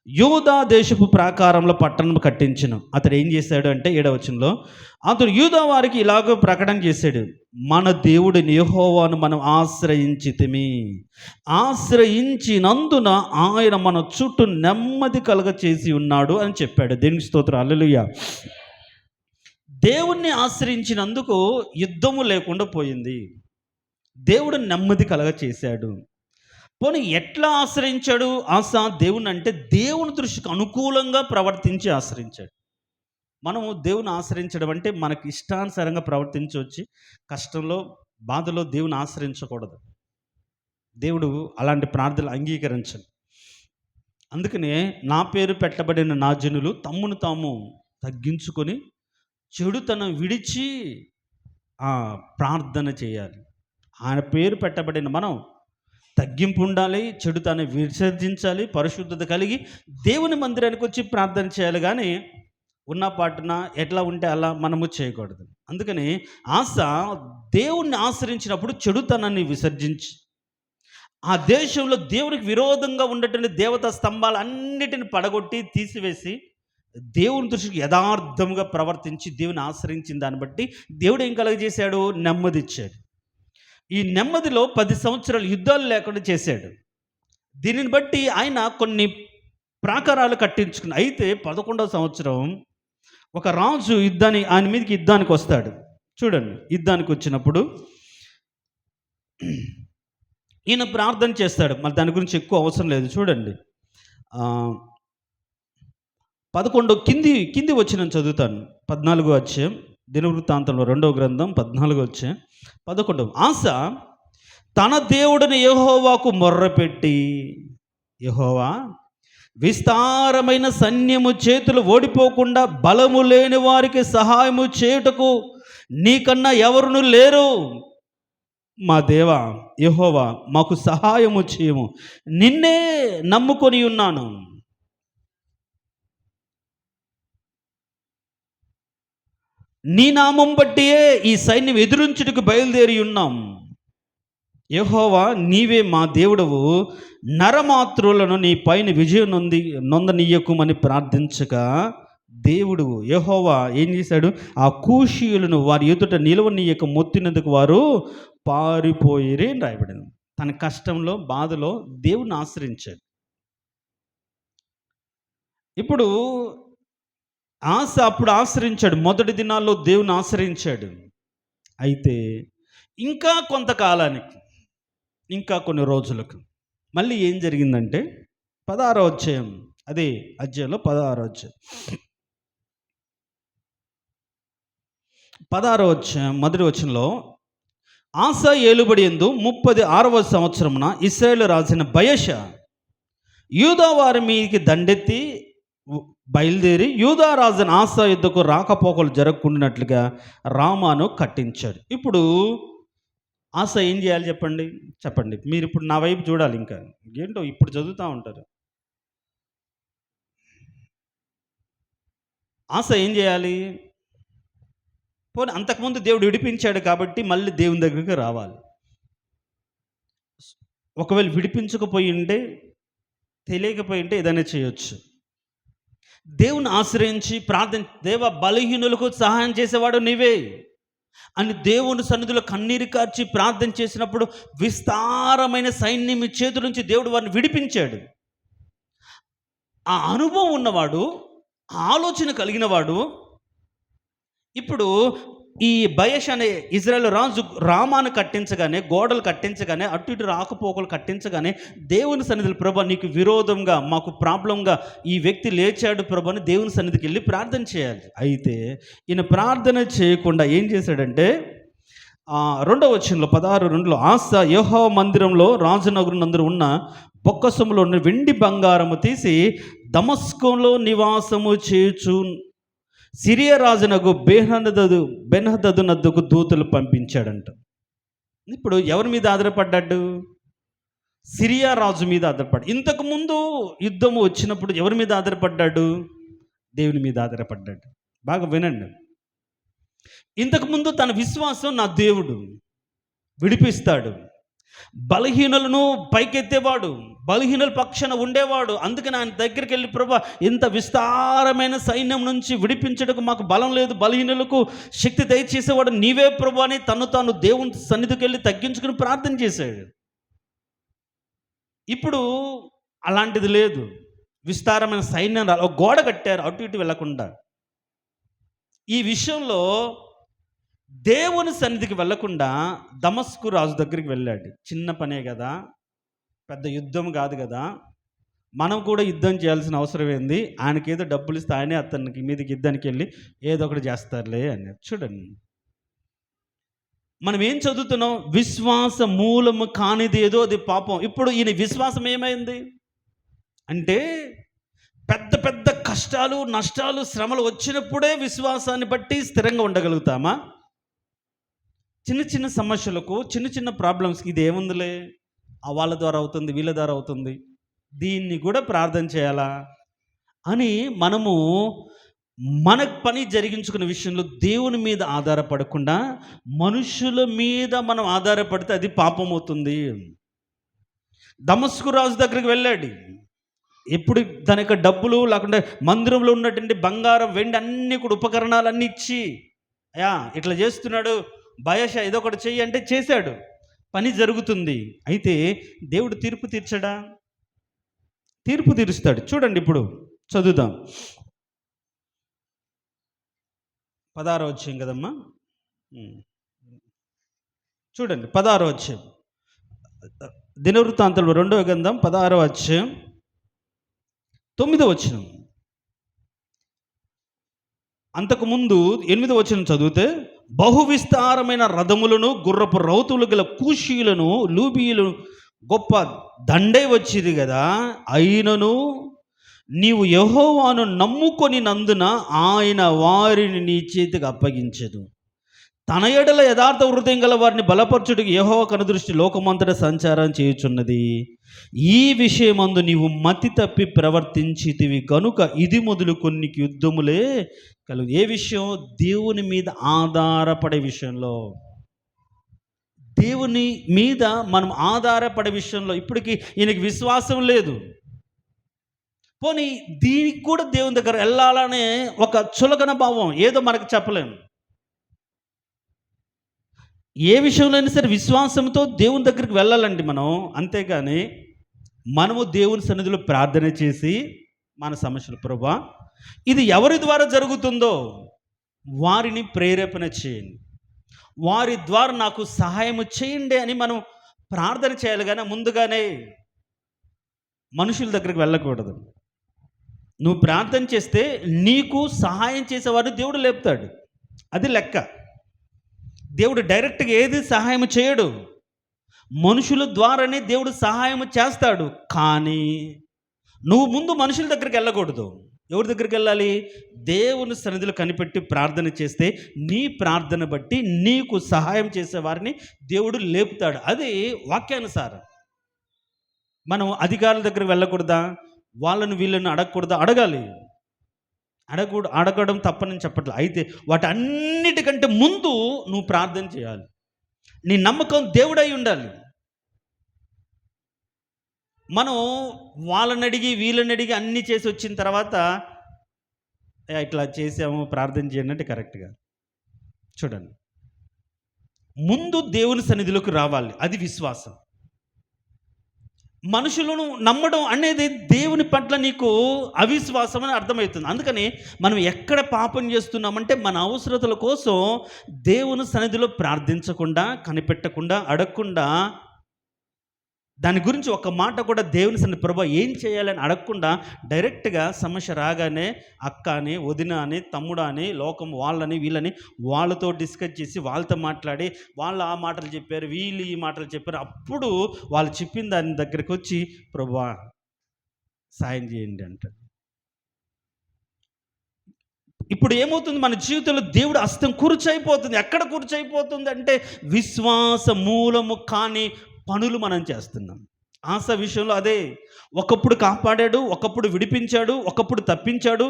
యూదా దేశపు ప్రాకారంలో పట్టణం కట్టించను. అతడు ఏం చేశాడు అంటే 7వ వచనంలో, అతడు యూదా వారికి ఇలాగ ప్రకటన చేశాడు: మన దేవుడిని యెహోవాను మనం ఆశ్రయించినందున ఆయన మన చుట్టూ నెమ్మది కలుగ చేసి ఉన్నాడు అని చెప్పాడు. దేవునికి స్తోత్రం, హల్లెలూయా. దేవుణ్ణి ఆశ్రయించినందుకు యుద్ధము లేకుండా పోయింది. దేవుడు నెమ్మది కలగ చేశాడు. పోనీ ఎట్లా ఆశ్రయించాడు ఆసా దేవుని అంటే? దేవుని దృష్టికి అనుకూలంగా ప్రవర్తించి ఆశ్రయించాడు. మనము దేవుని ఆశ్రయించడం అంటే మనకి ఇష్టానుసారంగా ప్రవర్తించవచ్చు. కష్టంలో, బాధలో దేవుని ఆశ్రయించకూడదు. దేవుడు అలాంటి ప్రార్థనలు అంగీకరించడు. అందుకనే నా పేరు పెట్టబడిన నా జనులు తమ్మును తాము తగ్గించుకొని చెడుతనం విడిచి ప్రార్థన చేయాలి. ఆయన పేరు పెట్టబడిన మనం తగ్గింపు ఉండాలి, చెడుతనం విసర్జించాలి, పరిశుద్ధత కలిగి దేవుని మందిరానికి వచ్చి ప్రార్థన చేయాలి. కానీ ఉన్న పాటున ఎట్లా ఉంటే అలా మనము చేయకూడదు. అందుకని ఆస దేవుణ్ణి ఆశ్రయించినప్పుడు చెడుతనాన్ని విసర్జించి, ఆ దేశంలో దేవునికి విరోధంగా ఉన్నటువంటి దేవతా స్తంభాలన్నిటిని పడగొట్టి తీసివేసి, దేవుని దృష్టికి యథార్థంగా ప్రవర్తించి దేవుని ఆశ్రయించిన దాన్ని బట్టి దేవుడు ఏం కలుగజేశాడు? నెమ్మది ఇచ్చాడు. ఈ నెమ్మదిలో 10 సంవత్సరాలు యుద్ధాలు లేకుండా చేశాడు. దీనిని బట్టి ఆయన కొన్ని ప్రాకారాలు కట్టించుకుని, అయితే 11వ సంవత్సరం ఒక రాజు ఆయన మీదకి యుద్ధానికి వస్తాడు. చూడండి, యుద్ధానికి వచ్చినప్పుడు ఈయన ప్రార్థన చేస్తాడు. మరి దాని గురించి ఎక్కువ అవసరం లేదు. చూడండి, 11 కింది వచ్చిన చదువుతాను. 14 అధ్యాయం దినవృత్తాంతంలో 2వ గ్రంథం 14 అధ్యాయం 11. ఆస తన దేవుడిని యెహోవాకు మొర్రపెట్టి, యెహోవా, విస్తారమైన సైన్యము చేతులు ఓడిపోకుండా బలము లేని వారికి సహాయము చేయుటకు నీకన్నా ఎవరును లేరు. మా దేవా యెహోవా, మాకు సహాయము చేయము, నిన్నే నమ్ముకొని ఉన్నాను. నీ నామం బట్టియే ఈ సైన్యం ఎదురించుటకు బయలుదేరి ఉన్నాం. యెహోవా, నీవే మా దేవుడవు, నరమాతృలను నీ పైన విజయం నొందనీయకుమని ప్రార్థించగా, దేవుడు యెహోవా ఏం చేశాడు? ఆ కూషీయులను వారి ఎదుట నిలవనీయక మొత్తినందుకు వారు పారిపోయిరి అని రాయబడింది. తన కష్టంలో, బాధలో దేవుని ఆశ్రయించాడు. ఇప్పుడు ఆస అప్పుడు ఆశ్రయించాడు, మొదటి దినాల్లో దేవుని ఆశ్రయించాడు. అయితే ఇంకా కొంతకాలానికి, ఇంకా కొన్ని రోజులకు మళ్ళీ ఏం జరిగిందంటే 16వ అధ్యాయం, అదే అధ్యాయంలో 16వ అధ్యాయం 16వ అధ్యాయం మొదటి వచనంలో, ఆస ఏలుబడి యందు 36వ సంవత్సరమున ఇశ్రాయేలు రాజైన బయషా యూదా వారి మీదికి దండెత్తి బయలుదేరి యూదా రాజున ఆస యుద్ధకు రాకపోకలు జరగకుండానట్లుగా రామాను కట్టించాడు. ఇప్పుడు ఆస ఏం చేయాలి చెప్పండి. మీరు ఇప్పుడు నా వైపు చూడాలి. ఇంకా ఏంటో ఇప్పుడు చదువుతూ ఉంటారు. ఆస ఏం చేయాలి? పోనీ అంతకుముందు దేవుడు విడిపించాడు కాబట్టి మళ్ళీ దేవుని దగ్గరికి రావాలి. ఒకవేళ విడిపించకపోయి ఉంటే, తెలియకపోయి ఉంటే ఏదైనా చేయొచ్చు. దేవుని ఆశ్రయించి ప్రార్థన, దేవ బలహీనులకు సహాయం చేసేవాడు నీవే అని దేవుని సన్నిధిలో కన్నీరు కార్చి ప్రార్థన చేసినప్పుడు విస్తారమైన సైన్యం చేతుల నుంచి దేవుడు వారిని విడిపించాడు. ఆ అనుభవం ఉన్నవాడు, ఆలోచన కలిగినవాడు ఇప్పుడు ఈ బయష్ అనే ఇజ్రాయేల్ రాజు రామాను కట్టించగానే, గోడలు కట్టించగానే, అటు ఇటు రాకపోకలు కట్టించగానే దేవుని సన్నిధిలో, ప్రభా నీకు విరోధంగా, మాకు ప్రాబ్లంగా ఈ వ్యక్తి లేచాడు ప్రభు అని దేవుని సన్నిధికి వెళ్ళి ప్రార్థన చేయాలి. అయితే ఈయన ప్రార్థన చేయకుండా ఏం చేశాడంటే 2వ వచనంలో 16:2 ఆస యెహోవా మందిరంలో రాజనగరం నందు ఉన్న బొక్కసములో ఉన్న వెండి బంగారము తీసి దమస్కంలో నివాసము చేయుచు సిరియా రాజునకు బెన్హదదు నద్దకు దూతలు పంపించాడంట. ఇప్పుడు ఎవరి మీద ఆధారపడ్డాడు? సిరియా రాజు మీద ఆధారపడ్డాడు. ఇంతకుముందు యుద్ధము వచ్చినప్పుడు ఎవరి మీద ఆధారపడ్డాడు? దేవుని మీద ఆధారపడ్డాడు. బాగా వినండి. ఇంతకుముందు తన విశ్వాసం, నా దేవుడు విడిపిస్తాడు, బలహీనులను పైకెత్తేవాడు, బలహీనుల పక్షాన ఉండేవాడు. అందుకని ఆయన దగ్గరికి వెళ్ళి, ప్రభా ఇంత విస్తారమైన సైన్యం నుంచి విడిపించడానికి మాకు బలం లేదు, బలహీనులకు శక్తి దయచేసేవాడు నీవే ప్రభు అని తాను దేవుని సన్నిధికి వెళ్ళి తగ్గించుకుని ప్రార్థన చేశాడు. ఇప్పుడు అలాంటిది లేదు. విస్తారమైన సైన్యం ఒక గోడ కట్టారు అటు ఇటు వెళ్లకుండా. ఈ విషయంలో దేవుని సన్నిధికి వెళ్లకుండా దమస్కు రాజు దగ్గరికి వెళ్ళాడు. చిన్న పనే కదా, పెద్ద యుద్ధం కాదు కదా, మనం కూడా యుద్ధం చేయాల్సిన అవసరం ఏంది, ఆయనకి ఏదో డబ్బులు ఇస్తే ఆయనే అతనికి మీదకి యుద్ధానికి వెళ్ళి ఏదో ఒకటి చేస్తారులే అని. చూడండి, మనం ఏం చదువుతున్నాం? విశ్వాస మూలము కానిది ఏదో అది పాపం. ఇప్పుడు ఈయన విశ్వాసం ఏమైంది అంటే, పెద్ద పెద్ద కష్టాలు, నష్టాలు, శ్రమలు వచ్చినప్పుడే విశ్వాసాన్ని బట్టి స్థిరంగా ఉండగలుగుతామా? చిన్న చిన్న సమస్యలకు, చిన్న చిన్న ప్రాబ్లమ్స్కి ఇది ఏముందిలే, వాళ్ళ ద్వారా అవుతుంది, వీళ్ళ ద్వారా అవుతుంది, దీన్ని కూడా ప్రార్థన చేయాలా అని మనము మన పని జరిగించుకునే విషయంలో దేవుని మీద ఆధారపడకుండా మనుషుల మీద మనం ఆధారపడితే అది పాపం అవుతుంది. దమస్కు రాజు దగ్గరికి వెళ్ళాడు. ఎప్పుడు తన యొక్క డబ్బులు లేకుంటే మందిరంలో ఉన్నటువంటి బంగారం వెండి అన్నీ కూడా ఉపకరణాలన్నీ ఇచ్చి, అయ్యా ఇట్లా చేస్తున్నాడు భయష ఏదో ఒకటి చెయ్యి అంటే చేశాడు, పని జరుగుతుంది. అయితే దేవుడు తీర్పు తీర్చడా? తీర్పు తీరుస్తాడు. చూడండి ఇప్పుడు చదువుదాం. 16వ అధ్యాయం కదమ్మా. చూడండి 16వ అధ్యాయం, దినవృత్తాంతాలు 2వ గ్రంథం 16వ అధ్యాయం 9వ వచనం. అంతకుముందు 8వ వచనం చదివితే, బహు విస్తారమైన రథములను గుర్రపు రౌతులు గల కూషీలను లూబీలను గొప్ప దండే వచ్చింది కదా, అయినను నీవు యెహోవాను నమ్ముకొని నందున ఆయన వారిని నీ చేతికి అప్పగించదు. తన ఎడల యథార్థ హృదయం గల వారిని బలపరచుటకు యెహోవా కనుదృష్టి లోకమంతటా సంచారం చేయుచున్నది. ఈ విషయమందు నీవు మతి తప్పి ప్రవర్తించితివి కనుక ఇది మొదలుకొని నీకు యుద్ధములే కలుగు. ఏ విషయం? దేవుని మీద ఆధారపడే విషయంలో, దేవుని మీద మనం ఆధారపడే విషయంలో. ఇప్పటికి ఈయనకి విశ్వాసం లేదు, పోనీ దీనికి కూడా దేవుని దగ్గర వెళ్ళాలనే ఒక చులకన భావం, ఏదో మనకు చెప్పలేము. ఏ విషయంలో అయినా సరే విశ్వాసంతో దేవుని దగ్గరికి వెళ్ళాలండి మనం. అంతేగాని మనము దేవుని సన్నిధిలో ప్రార్థన చేసి మన సమస్యలు, ప్రభువా ఇది ఎవరి ద్వారా జరుగుతుందో వారిని ప్రేరేపణ చేయండి, వారి ద్వారా నాకు సహాయం చేయండి అని మనం ప్రార్థన చేయాలి. కానీ ముందుగానే మనుషుల దగ్గరికి వెళ్ళకూడదు. నువ్వు ప్రార్థన చేస్తే నీకు సహాయం చేసేవారిని దేవుడు లేపుతాడు, అది లెక్క. దేవుడు డైరెక్ట్గా ఏది సహాయం చేయడు, మనుషుల ద్వారానే దేవుడు సహాయం చేస్తాడు. కానీ నువ్వు ముందు మనుషుల దగ్గరికి వెళ్ళకూడదు. ఎవరి దగ్గరికి వెళ్ళాలి? దేవుని సన్నిధిలో కనిపెట్టి ప్రార్థన చేస్తే నీ ప్రార్థన బట్టి నీకు సహాయం చేసేవారిని దేవుడు లేపుతాడు. అది వాక్యానుసారం. మనం అధికారుల దగ్గరికి వెళ్ళకూడదా? వాళ్ళను వీళ్ళని అడగకూడదా? అడగాలి. అడగడం తప్పని చెప్పట్లేదు. అయితే వాటన్నిటికంటే ముందు నువ్వు ప్రార్థన చేయాలి. నీ నమ్మకం దేవుడై ఉండాలి. మనం వాళ్ళని అడిగి వీళ్ళని అడిగి అన్నీ చేసి వచ్చిన తర్వాత ఇట్లా చేసాము ప్రార్థన చేయండి అంటే కరెక్ట్గా చూడండి. ముందు దేవుని సన్నిధిలోకి రావాలి, అది విశ్వాసం. మనుషులను నమ్మడం అనేది దేవుని పట్ల నీకు అవిశ్వాసం అని అర్థమవుతుంది. అందుకని మనం ఎక్కడ పాపం చేస్తున్నామంటే మన అవసరతల కోసం దేవుని సన్నిధిలో ప్రార్థించకుండా, కనిపెట్టకుండా, అడగకుండా, దాని గురించి ఒక మాట కూడా దేవుని సన్నిధి ప్రభువా ఏం చేయాలని అడగకుండా డైరెక్ట్గా సమస్య రాగానే అక్క అని, వదిన అని, తమ్ముడు అని, లోకం వాళ్ళని వీళ్ళని వాళ్ళతో డిస్కస్ చేసి వాళ్ళతో మాట్లాడి వాళ్ళు ఆ మాటలు చెప్పారు, వీళ్ళు ఈ మాటలు చెప్పారు, అప్పుడు వాళ్ళు చెప్పిన దాని దగ్గరికి వచ్చి ప్రభువా సాయం చేయండి అంటారు. ఇప్పుడు ఏమవుతుంది? మన జీవితంలో దేవుడు హస్తం కూర్చైపోతుంది. ఎక్కడ కూర్చైపోతుంది అంటే విశ్వాస మూలము కాని పనులు మనం చేస్తున్నాం. ఆశ విషయంలో అదే. ఒకప్పుడు కాపాడాడు, ఒకప్పుడు విడిపించాడు, ఒకప్పుడు తప్పించాడు.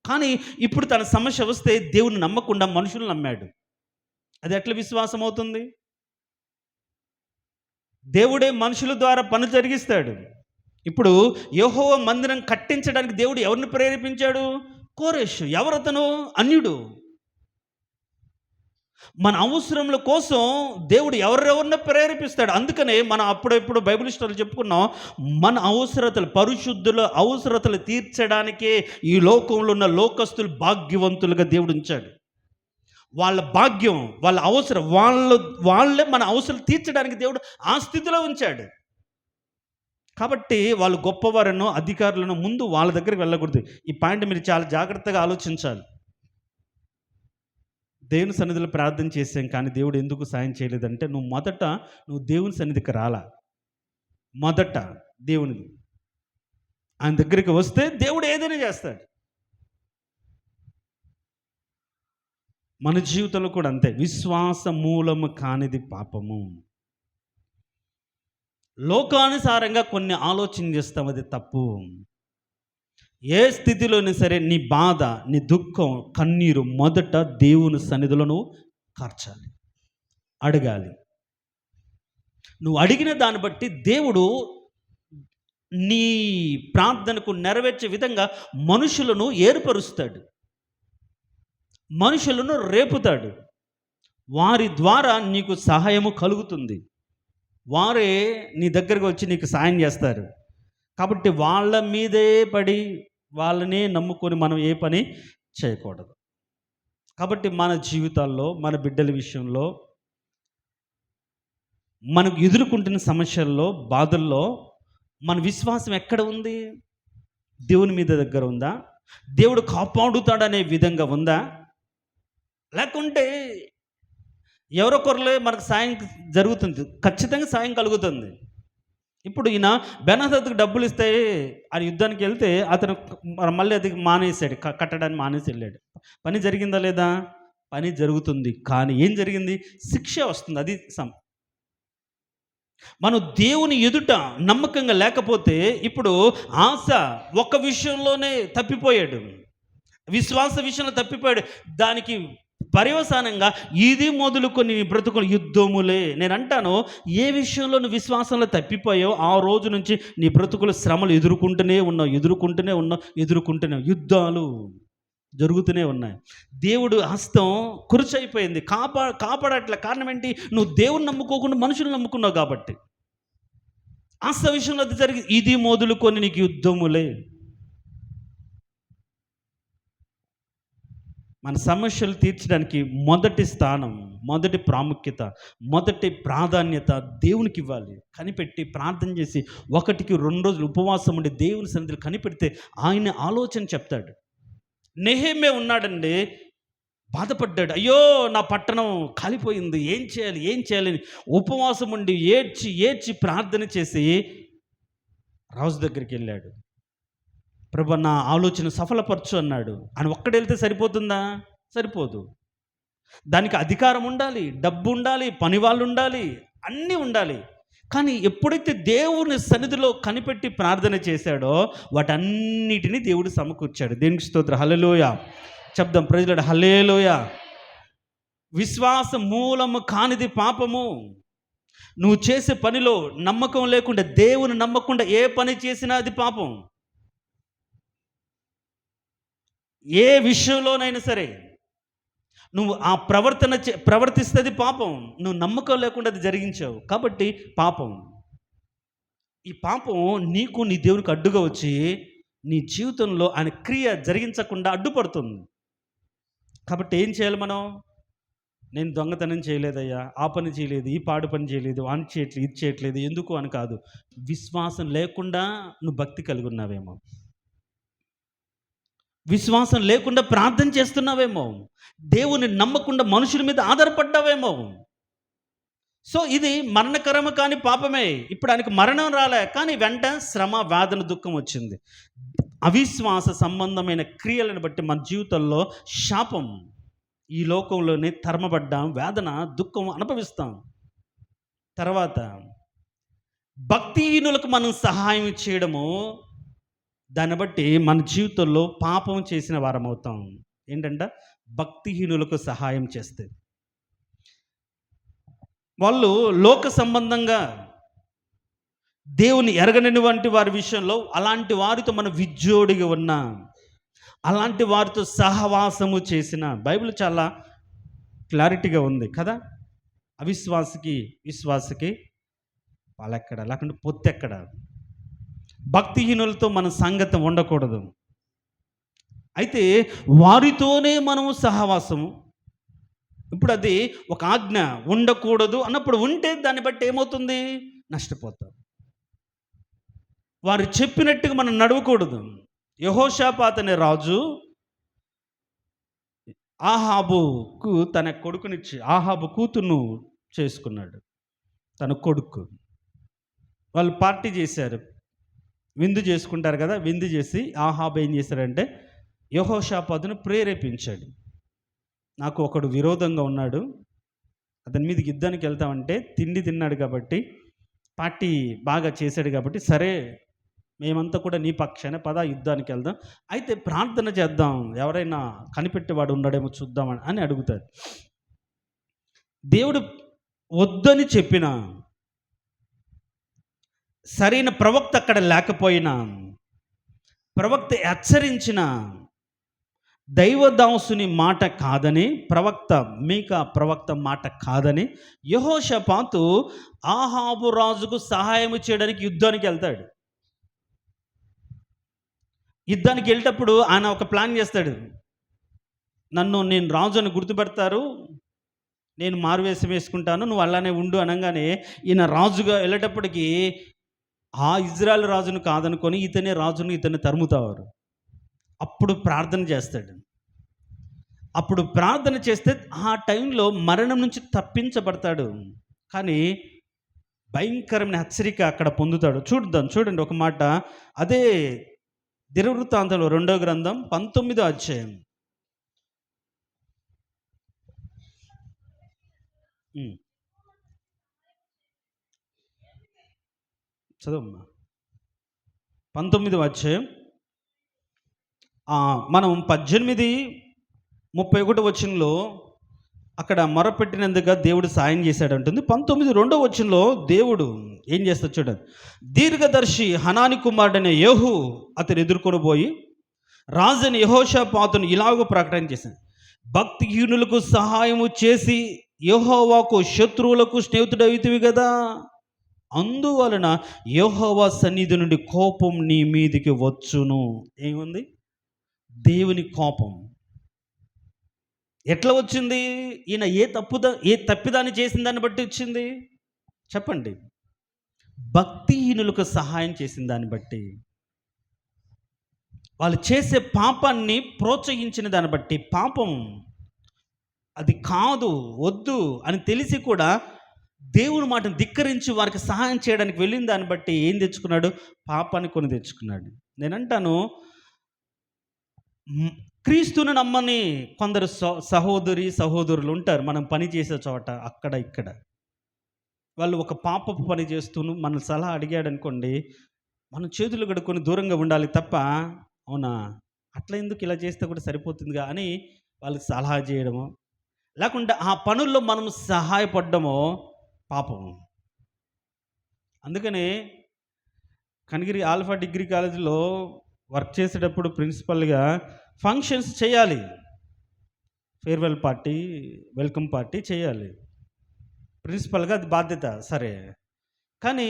కానీ ఇప్పుడు తన సమస్య వస్తే దేవుని నమ్మకుండా మనుషులు నమ్మాడు. అది ఎట్లా విశ్వాసం అవుతుంది? దేవుడే మనుషుల ద్వారా పనులు జరిగిస్తాడు. ఇప్పుడు యెహోవా మందిరం కట్టించడానికి దేవుడు ఎవరిని ప్రేరేపించాడు? కోరెషు. ఎవరతను? అన్యుడు. మన అవసరముల కోసం దేవుడు ఎవరెవరిని ప్రేరేపిస్తాడు. అందుకనే మనం అప్పుడెప్పుడు బైబిల్ స్టోరీలు చెప్పుకున్నాం, మన అవసరతలు, పరిశుద్ధుల అవసరతలు తీర్చడానికే ఈ లోకంలో ఉన్న లోకస్తులు భాగ్యవంతులుగా దేవుడు ఉంచాడు. వాళ్ళ భాగ్యం, వాళ్ళ అవసరం, వాళ్ళే మన అవసరం తీర్చడానికి దేవుడు ఆ స్థితిలో ఉంచాడు. కాబట్టి వాళ్ళు గొప్పవారను, అధికారులను ముందు వాళ్ళ దగ్గరికి వెళ్ళకూడదు. ఈ పాయింట్ మీరు చాలా జాగ్రత్తగా ఆలోచించాలి. దేవుని సన్నిధిలో ప్రార్థన చేసాం కానీ దేవుడు ఎందుకు సాయం చేయలేదంటే నువ్వు దేవుని సన్నిధికి రాలా. మొదట దేవుని ఆయన దగ్గరికి వస్తే దేవుడు ఏదైనా చేస్తాడు. మన జీవితంలో కూడా అంతే. విశ్వాస మూలము కానిది పాపము. లోకానుసారంగా కొన్ని ఆలోచన చేస్తాం, అది తప్పు. ఏ స్థితిలోనే సరే నీ బాధ, నీ దుఃఖం, కన్నీరు మొదట దేవుని సన్నిధిలో నువ్వు కార్చాలి, అడగాలి. నువ్వు అడిగిన దాన్ని బట్టి దేవుడు నీ ప్రార్థనకు నెరవేర్చే విధంగా మనుషులను ఏర్పరుస్తాడు, మనుషులను రేపుతాడు. వారి ద్వారా నీకు సహాయము కలుగుతుంది. వారే నీ దగ్గరకు వచ్చి నీకు సాయం చేస్తారు. కాబట్టి వాళ్ళ మీదే పడి వాళ్ళనే నమ్ముకొని మనం ఏ పని చేయకూడదు. కాబట్టి మన జీవితాల్లో, మన బిడ్డల విషయంలో, మనకు ఎదుర్కొంటున్న సమస్యల్లో, బాధల్లో మన విశ్వాసం ఎక్కడ ఉంది? దేవుని మీద దగ్గర ఉందా? దేవుడు కాపాడుతాడనే విధంగా ఉందా? లేకుంటే ఎవరొకరులే మనకు సాయం జరుగుతుంది, ఖచ్చితంగా సాయం కలుగుతుంది. ఇప్పుడు ఈయన బెనహదద్దుకు డబ్బులు ఇస్తే ఆ యుద్ధానికి వెళ్తే అతను మళ్ళీ అది మానేశాడు, కట్టడానికి మానేసి వెళ్ళాడు. పని జరిగిందా లేదా? పని జరుగుతుంది. కానీ ఏం జరిగింది? శిక్ష వస్తుంది. అది మనం దేవుని ఎదుట నమ్మకంగా లేకపోతే, ఇప్పుడు ఆశ ఒక్క విషయంలోనే తప్పిపోయాడు, విశ్వాస విషయంలో తప్పిపోయాడు. దానికి పర్యవసానంగా ఇది మొదలుకొని బ్రతుకులు యుద్ధములే. నేను అంటాను, ఏ విషయంలో నువ్వు విశ్వాసంలో తప్పిపోయావు ఆ రోజు నుంచి నీ బ్రతుకులు శ్రమలు ఎదుర్కొంటూనే ఉన్నావు. యుద్ధాలు జరుగుతూనే ఉన్నాయి. దేవుడు హస్తం కురుచైపోయింది, కాపాడట్లే. కారణం ఏంటి? నువ్వు దేవుని నమ్ముకోకుండా మనుషులు నమ్ముకున్నావు కాబట్టి. ఆశ విషయంలో అది జరిగి ఇది మొదలుకొని నీకు యుద్ధములే. మన సమస్యలు తీర్చడానికి మొదటి స్థానం, మొదటి ప్రాముఖ్యత, మొదటి ప్రాధాన్యత దేవునికి ఇవ్వాలి. కనిపెట్టి ప్రార్థన చేసి 1-2 రోజులు ఉపవాసం ఉండి దేవుని సన్నిధిలో కనిపెడితే ఆయన ఆలోచన చెప్తాడు. నెహెమ్యా ఉన్నాడండి, బాధపడ్డాడు. అయ్యో నా పట్టణం కాలిపోయింది, ఏం చేయాలి అని ఉపవాసం ఉండి ఏడ్చి ప్రార్థన చేసి రాజు దగ్గరికి వెళ్ళాడు. ప్రభు నా ఆలోచన సఫలపరచు అన్నాడు. ఆయన ఒక్కడు వెళ్తే సరిపోతుందా? సరిపోదు. దానికి అధికారం ఉండాలి, డబ్బు ఉండాలి, పని వాళ్ళు ఉండాలి, అన్నీ ఉండాలి. కానీ ఎప్పుడైతే దేవుని సన్నిధిలో కనిపెట్టి ప్రార్థన చేశాడో వాటన్నిటినీ దేవుడు సమకూర్చాడు. దేవునికి స్తోత్రం. హల్లెలూయా చెప్దాం ప్రజలు, హల్లెలూయా. విశ్వాస మూలము కానిది పాపము. నువ్వు చేసే పనిలో నమ్మకం లేకుండా, దేవుని నమ్మకుండా ఏ పని చేసినా అది పాపం. ఏ విషయంలోనైనా సరే నువ్వు ఆ ప్రవర్తిస్తుంది పాపం. నువ్వు నమ్మకం లేకుండా అది జరిగించావు కాబట్టి పాపం. ఈ పాపం నీకు నీ దేవునికి అడ్డుగా వచ్చి నీ జీవితంలో ఆయన క్రియ జరిగించకుండా అడ్డుపడుతుంది. కాబట్టి ఏం చేయాలి మనం? నేను దొంగతనం చేయలేదయ్యా, ఆ పని చేయలేదు, ఈ పాడు పని చేయలేదు, అని చేయట్లేదు, ఇది చేయట్లేదు, ఎందుకు అని కాదు. విశ్వాసం లేకుండా నువ్వు భక్తి కలిగి ఉన్నావేమో, విశ్వాసం లేకుండా ప్రార్థన చేస్తున్నావేమో, దేవుని నమ్మకుండా మనుషుల మీద ఆధారపడ్డావేమో. సో ఇది మరణకరము కాని పాపమే. ఇప్పుడు ఆయనకు మరణం రాలే, కానీ వెంట శ్రమ, వేదన, దుఃఖం వచ్చింది. అవిశ్వాస సంబంధమైన క్రియలను బట్టి మన జీవితంలో శాపం. ఈ లోకంలోనే తరమబడ్డాం, వేదన, దుఃఖం అనుభవిస్తాం. తర్వాత భక్తిహీనులకు మనం సహాయం చేయడము, దాన్ని బట్టి మన జీవితంలో పాపం చేసిన వారం అవుతాం. ఏంటంటే భక్తిహీనులకు సహాయం చేస్తే వాళ్ళు లోక సంబంధంగా దేవుని ఎరగని వంటి వారి విషయంలో అలాంటి వారితో మన విజ్జోడిగా ఉన్నా, అలాంటి వారితో సహవాసము చేసిన, బైబిల్ చాలా క్లారిటీగా ఉంది కదా. అవిశ్వాసకి విశ్వాసకి వాళ్ళెక్కడ, లేకుంటే పొత్తెక్కడ. భక్తిహీనులతో మన సంగతి ఉండకూడదు. అయితే వారితోనే మనము సహవాసము. ఇప్పుడు అది ఒక ఆజ్ఞ, ఉండకూడదు అన్నప్పుడు ఉంటే దాన్ని బట్టి ఏమవుతుంది? నష్టపోతాం. వారు చెప్పినట్టుగా మనం నడవకూడదు. యెహోషాపాతు అనే రాజు ఆహాబుకు తన కొడుకునిచ్చి, ఆహాబు కూతురును చేసుకున్నాడు తన కొడుకు. వాళ్ళు పార్టీ చేశారు, విందు చేసుకుంటారు కదా. విందు చేసి ఆహాబు ఏం చేశాడంటే యెహోషాపాతును ప్రేరేపించాడు. నాకు ఒకడు విరోధంగా ఉన్నాడు, అతని మీదకి యుద్ధానికి వెళ్తామంటే తిండి తిన్నాడు కాబట్టి, పార్టీ బాగా చేశాడు కాబట్టి, సరే మేమంతా కూడా నీ పక్షానే, పద యుద్ధానికి వెళ్దాం, అయితే ప్రార్థన చేద్దాం, ఎవరైనా కనిపెట్టేవాడు ఉన్నాడేమో చూద్దామని అని అడుగుతారు. దేవుడు వద్దని చెప్పిన, సరైన ప్రవక్త అక్కడ లేకపోయినా, ప్రవక్త హెచ్చరించిన, దైవదాసుని మాట కాదని, మీకా ప్రవక్త మాట కాదని యెహోషాపాతు ఆహాబు రాజుకు సహాయం చేయడానికి యుద్ధానికి వెళ్తాడు. యుద్ధానికి వెళ్ళేటప్పుడు ఆయన ఒక ప్లాన్ చేస్తాడు. నేను రాజు అని గుర్తుపెడతారు, నేను మారువేషం వేసుకుంటాను, నువ్వు అలానే ఉండు అనగానే ఈయన రాజుగా వెళ్ళేటప్పటికి ఆ ఇజ్రాయెల్ రాజును కాదనుకొని ఇతన్ని తరుముతావారు. అప్పుడు ప్రార్థన చేస్తాడు. అప్పుడు ప్రార్థన చేస్తే ఆ టైంలో మరణం నుంచి తప్పించబడతాడు. కానీ భయంకరమైన హెచ్చరిక అక్కడ పొందుతాడు. చూడండి ఒక మాట. అదే దినవృత్తాంతంలో 2వ గ్రంథం 19వ అధ్యాయం. చదవమ్మా. 19వ అధ్యాయం మనం 18:31 వచనంలో అక్కడ మొరపెట్టినందుగా దేవుడు సాయం చేశాడు అంటుంది. 19:2 వచనంలో దేవుడు ఏం చేస్తాడు చూడండి. దీర్ఘదర్శి హనాని కుమారుడైన యెహూ అతను ఎదుర్కొని పోయి రాజుని యెహోషాపాతును ఇలాగ ప్రకటన చేశాడు. భక్తిహీనులకు సహాయము చేసి యెహోవాకు శత్రువులకు స్నేహితుడైతివి కదా, అందువలన యెహోవా సన్నిధి నుండి కోపం నీ మీదికి వచ్చును. ఏముంది? దేవుని కోపం ఎట్లా వచ్చింది? ఈయన ఏ తప్పిదాన్ని చేసిన దాన్ని బట్టి వచ్చింది చెప్పండి. భక్తిహీనులకు సహాయం చేసిన దాన్ని బట్టి, వాళ్ళు చేసే పాపాన్ని ప్రోత్సహించిన దాన్ని బట్టి, పాపం అది కాదు, వద్దు అని తెలిసి కూడా దేవుని మాటను ధిక్కరించి వారికి సహాయం చేయడానికి వెళ్ళిన దాన్ని బట్టి ఏం తెచ్చుకున్నాడు? పాపాన్ని కొని తెచ్చుకున్నాడు. నేనంటాను, క్రీస్తును నమ్మని కొందరు సహోదరులు ఉంటారు మనం పని చేసే చోట, అక్కడ ఇక్కడ. వాళ్ళు ఒక పాపపు పని చేస్తూను మన సలహా అడిగాడు అనుకోండి, మనం చేతులు కడుక్కొని దూరంగా ఉండాలి తప్ప, అవునా అట్లా ఎందుకు, ఇలా చేస్తే కూడా సరిపోతుందిగా అని వాళ్ళకి సలహా చేయడము, లేకుంటే ఆ పనుల్లో మనం సహాయపడ్డమో పాపము. అందుకనే కనిగిరి ఆల్ఫా డిగ్రీ కాలేజీలో వర్క్ చేసేటప్పుడు ప్రిన్సిపల్గా ఫంక్షన్స్ చేయాలి, ఫేర్వెల్ పార్టీ, వెల్కమ్ పార్టీ చేయాలి. ప్రిన్సిపల్గా అది బాధ్యత, సరే. కానీ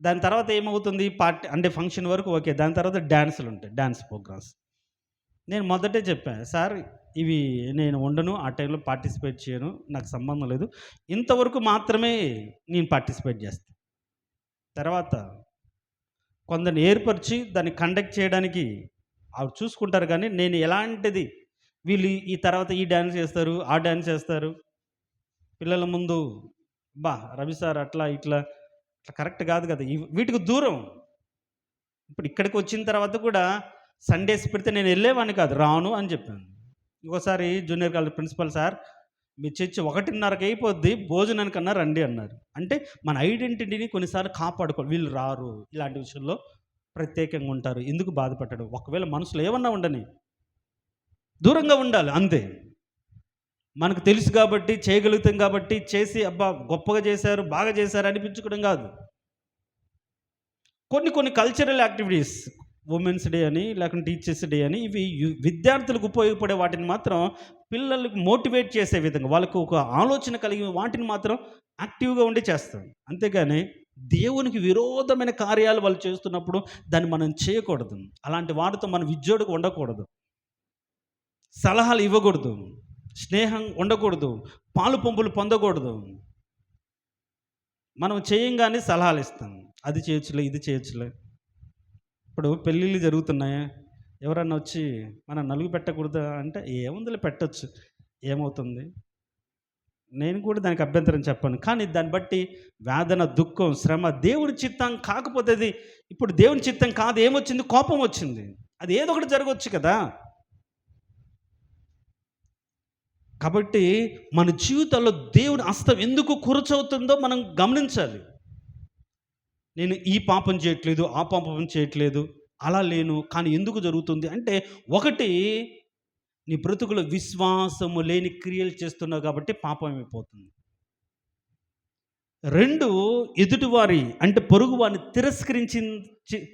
దాని తర్వాత ఏమవుతుంది? పార్టీ అంటే ఫంక్షన్ వరకు ఓకే, దాని తర్వాత డ్యాన్సులు ఉంటాయి, డ్యాన్స్ ప్రోగ్రామ్స్. నేను మొదటే చెప్పాను, సార్ ఇవి నేను ఉండను, ఆ టైంలో పార్టిసిపేట్ చేయను, నాకు సంబంధం లేదు, ఇంతవరకు మాత్రమే నేను పార్టిసిపేట్ చేస్తాను. తర్వాత కొందరిని ఏర్పరిచి దాన్ని కండక్ట్ చేయడానికి అవి చూసుకుంటారు. కానీ నేను ఎలాంటిది, వీళ్ళు ఈ తర్వాత ఈ డ్యాన్స్ చేస్తారు, ఆ డ్యాన్స్ చేస్తారు, పిల్లల ముందు రవి సార్ అట్లా ఇట్లా కరెక్ట్ కాదు కదా, వీటికి దూరం. ఇప్పుడు ఇక్కడికి వచ్చిన తర్వాత కూడా సండేస్ పెడితే నేను వెళ్ళేవాడిని కాదు, రాను అని చెప్పాను. ఇంకోసారి జూనియర్ కాలేజ్ ప్రిన్సిపల్, సార్ మీ చర్చి 1:30కి అయిపోద్ది, భోజనానికన్నా రండి అన్నారు. అంటే మన ఐడెంటిటీని కొన్నిసార్లు కాపాడుకోవాలి. వీళ్ళు రారు, ఇలాంటి విషయంలో ప్రత్యేకంగా ఉంటారు, ఎందుకు బాధపడ్డాడు? ఒకవేళ మనసులో ఏమన్నా ఉండని, దూరంగా ఉండాలి అంతే. మనకు తెలుసు కాబట్టి, చేయగలుగుతాం కాబట్టి చేసి గొప్పగా చేశారు, బాగా చేశారు అనిపించుకోవడం కాదు. కొన్ని కల్చరల్ యాక్టివిటీస్, ఉమెన్స్ డే అని, లేకుంటే టీచర్స్ డే అని, ఇవి విద్యార్థులకు ఉపయోగపడే వాటిని మాత్రం, పిల్లలకు మోటివేట్ చేసే విధంగా, వాళ్ళకు ఒక ఆలోచన కలిగి వాటిని మాత్రం యాక్టివ్గా ఉండి చేస్తాం. అంతేగాని దేవునికి విరోధమైన కార్యాలు వాళ్ళు చేస్తున్నప్పుడు దాన్ని మనం చేయకూడదు. అలాంటి వాటితో మనం విద్యోడికి ఉండకూడదు, సలహాలు ఇవ్వకూడదు, స్నేహం ఉండకూడదు, పాలు పంపులు పొందకూడదు. మనం చేయంగానే సలహాలు ఇస్తాం, అది చేయొచ్చులే, ఇది చేయొచ్చులే. ఇప్పుడు పెళ్ళిళ్ళు జరుగుతున్నాయా, ఎవరన్నా వచ్చి మనం నలుగు పెట్టకూడదా అంటే, ఏముందిలే పెట్టచ్చు, ఏమవుతుంది? నేను కూడా దానికి అభ్యంతరం చెప్పాను. కానీ దాన్ని బట్టి వేదన, దుఃఖం, శ్రమ, దేవుని చిత్తం కాకపోతే, అది ఇప్పుడు దేవుని చిత్తం కాదు, ఏమొచ్చింది? కోపం వచ్చింది. అది ఏదో ఒకటి జరగవచ్చు కదా. కాబట్టి మన జీవితంలో దేవుని హస్తం ఎందుకు కురచవుతుందో మనం గమనించాలి. నేను ఈ పాపం చేయట్లేదు, ఆ పాపం చేయట్లేదు, అలా లేను. కానీ ఎందుకు జరుగుతుంది అంటే, ఒకటి నీ బ్రతుకులో విశ్వాసము లేని క్రియలు చేస్తున్నావు కాబట్టి పాపం అయిపోతుంది. 2 ఎదుటివారి అంటే పొరుగు వారిని తిరస్కరించి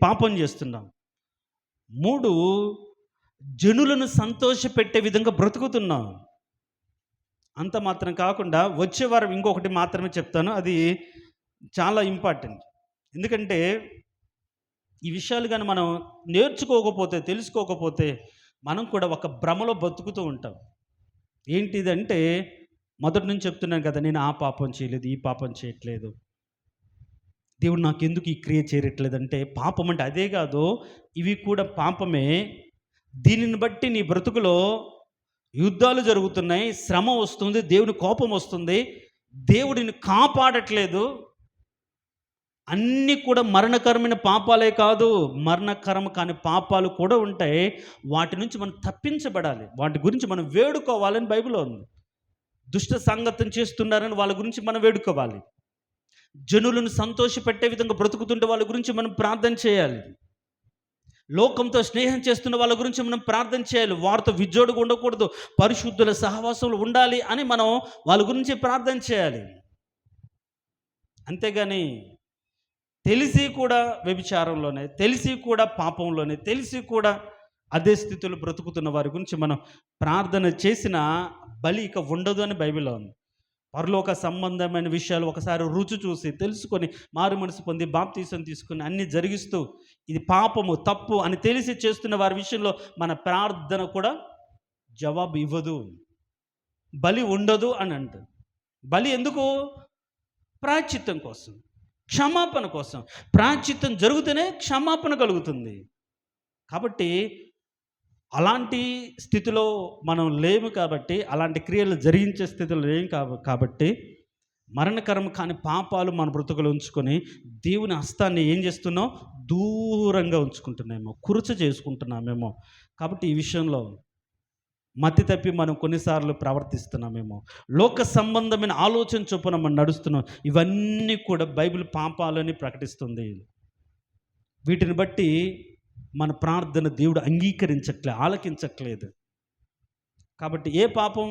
పాపం చేస్తున్నాం. 3 జనులను సంతోషపెట్టే విధంగా బ్రతుకుతున్నాం. అంత మాత్రం కాకుండా వచ్చే వారం ఇంకొకటి మాత్రమే చెప్తాను. అది చాలా ఇంపార్టెంట్. ఎందుకంటే ఈ విషయాలు గాని మనం నేర్చుకోకపోతే, తెలుసుకోకపోతే మనం కూడా ఒక భ్రమలో బతుకుతూ ఉంటాం. ఏంటిదంటే మొదటి నుంచి చెప్తున్నాను కదా! నేను ఆ పాపం చేయలేదు, ఈ పాపం చేయట్లేదు. దేవుడు నాకెందుకు ఈ క్రియ చేయట్లేదంటే, పాపం అంటే అదే కాదు, ఇవి కూడా పాపమే. దీనిని బట్టి నీ బ్రతుకులో యుద్ధాలు జరుగుతున్నాయి, శ్రమ వస్తుంది, దేవుని కోపం వస్తుంది, దేవుడిని కాపాడట్లేదు. అన్నీ కూడా మరణకరమైన పాపాలే కాదు, మరణకరం కాని పాపాలు కూడా ఉంటాయి. వాటి నుంచి మనం తప్పించబడాలి, వాటి గురించి మనం వేడుకోవాలని బైబిల్లో ఉంది. దుష్ట సంగతం చేస్తున్నారని వాళ్ళ గురించి మనం వేడుకోవాలి. జనులను సంతోషపెట్టే విధంగా బ్రతుకుతుంటే వాళ్ళ గురించి మనం ప్రార్థన చేయాలి. లోకంతో స్నేహం చేస్తున్న వాళ్ళ గురించి మనం ప్రార్థన చేయాలి. వారితో విజ్జోడుగా ఉండకూడదు, పరిశుద్ధుల సహవాసంలో ఉండాలి అని మనం వాళ్ళ గురించి ప్రార్థన చేయాలి. అంతేగాని తెలిసి కూడా వ్యభిచారంలోనే, తెలిసి కూడా పాపంలోనే, తెలిసి కూడా అదే స్థితిలో బ్రతుకుతున్న వారి గురించి మనం ప్రార్థన చేసిన బలి ఇక ఉండదు అని బైబిల్లో ఉంది. పరలోక సంబంధమైన విషయాలు ఒకసారి రుచి చూసి తెలుసుకొని మారు మనసు పొంది బాప్తీసం తీసుకుని అన్ని జరిగిస్తూ ఇది పాపము, తప్పు అని తెలిసి చేస్తున్న వారి విషయంలో మన ప్రార్థన కూడా జవాబు ఇవ్వదు, బలి ఉండదు అని అంటుంది. బలి ఎందుకు? ప్రాయశ్చిత్తం కోసం, క్షమాపణ కోసం. ప్రాయశ్చిత్తం జరిగితేనే క్షమాపణ కలుగుతుంది. కాబట్టి అలాంటి స్థితిలో మనం లేము కాబట్టి, అలాంటి క్రియలు జరిగించే స్థితిలో లేము కాబట్టి మరణకరం కాని పాపాలు మన బ్రతుకులు ఉంచుకొని దేవుని హస్తాన్ని ఏం చేస్తున్నాం? దూరంగా ఉంచుకుంటున్నామేమో, కురచ చేసుకుంటున్నామేమో. కాబట్టి ఈ విషయంలో మతి తప్పి మనం కొన్నిసార్లు ప్రవర్తిస్తున్నామేమో, లోక సంబంధమైన ఆలోచన చొప్పున మనం నడుస్తున్నాం. ఇవన్నీ కూడా బైబిల్ పాపాలని ప్రకటిస్తుంది. వీటిని బట్టి మన ప్రార్థన దేవుడు ఆలకించట్లేదు. కాబట్టి ఏ పాపం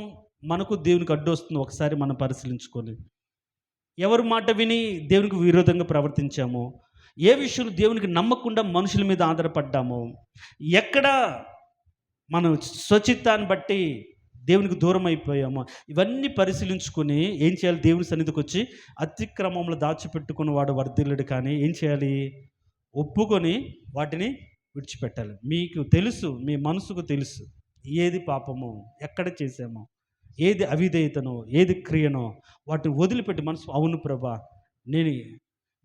మనకు దేవునికి అడ్డు వస్తుందో ఒకసారి మనం పరిశీలించుకొని, ఎవరి మాట విని దేవునికి విరోధంగా ప్రవర్తించామో, ఏ విషయంలో దేవునికి నమ్మకుండా మనుషుల మీద ఆధారపడ్డామో, ఎక్కడ మనం స్వచిత్తాన్ని బట్టి దేవునికి దూరం అయిపోయామో, ఇవన్నీ పరిశీలించుకొని ఏం చేయాలి? దేవుని సన్నిధికి వచ్చి అతిక్రమంలో దాచిపెట్టుకుని వాడు వర్ధిల్లుడు. కానీ ఏం చేయాలి? ఒప్పుకొని వాటిని విడిచిపెట్టాలి. మీకు తెలుసు, మీ మనసుకు తెలుసు ఏది పాపమో, ఎక్కడ చేసామో, ఏది అవిధేయతనో, ఏది క్రియనో, వాటిని వదిలిపెట్టి మనసు, అవును ప్రభా, నేను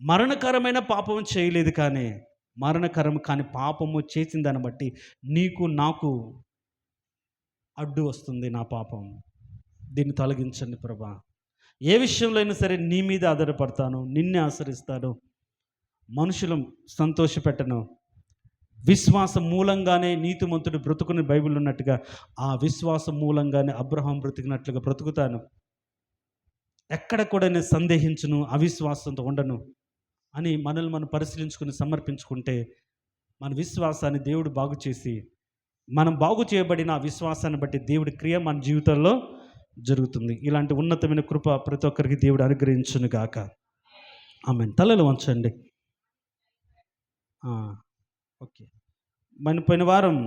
మరణకరమైన పాపం చేయలేదు, కానీ మరణకరం కాని పాపము చేసిన దాన్ని బట్టి నీకు నాకు అడ్డు వస్తుంది నా పాపం. దీన్ని తొలగించండి ప్రభా. ఏ విషయంలో అయినా సరే నీ మీద ఆధారపడతాను, నిన్నే ఆశ్రయిస్తాను, మనుషులు సంతోషపెట్టను. విశ్వాసం మూలంగానే నీతిమంతుడు బ్రతుకుని బైబిల్ ఉన్నట్టుగా ఆ విశ్వాసం మూలంగానే అబ్రహాం బ్రతికినట్లుగా బ్రతుకుతాను. ఎక్కడ కూడా నేను సందేహించును, అవిశ్వాసంతో ఉండను అని మనల్ని మనం పరిశీలించుకుని సమర్పించుకుంటే మన విశ్వాసాన్ని దేవుడు బాగు చేసి, మనం బాగు చేయబడిన ఆ విశ్వాసాన్ని బట్టి దేవుడి క్రియ మన జీవితంలో జరుగుతుంది. ఇలాంటి ఉన్నతమైన కృప ప్రతి ఒక్కరికి దేవుడు అనుగ్రహించును గాక. ఆమేన్. తలలు వంచండి. ఓకే. మన పోయిన వారం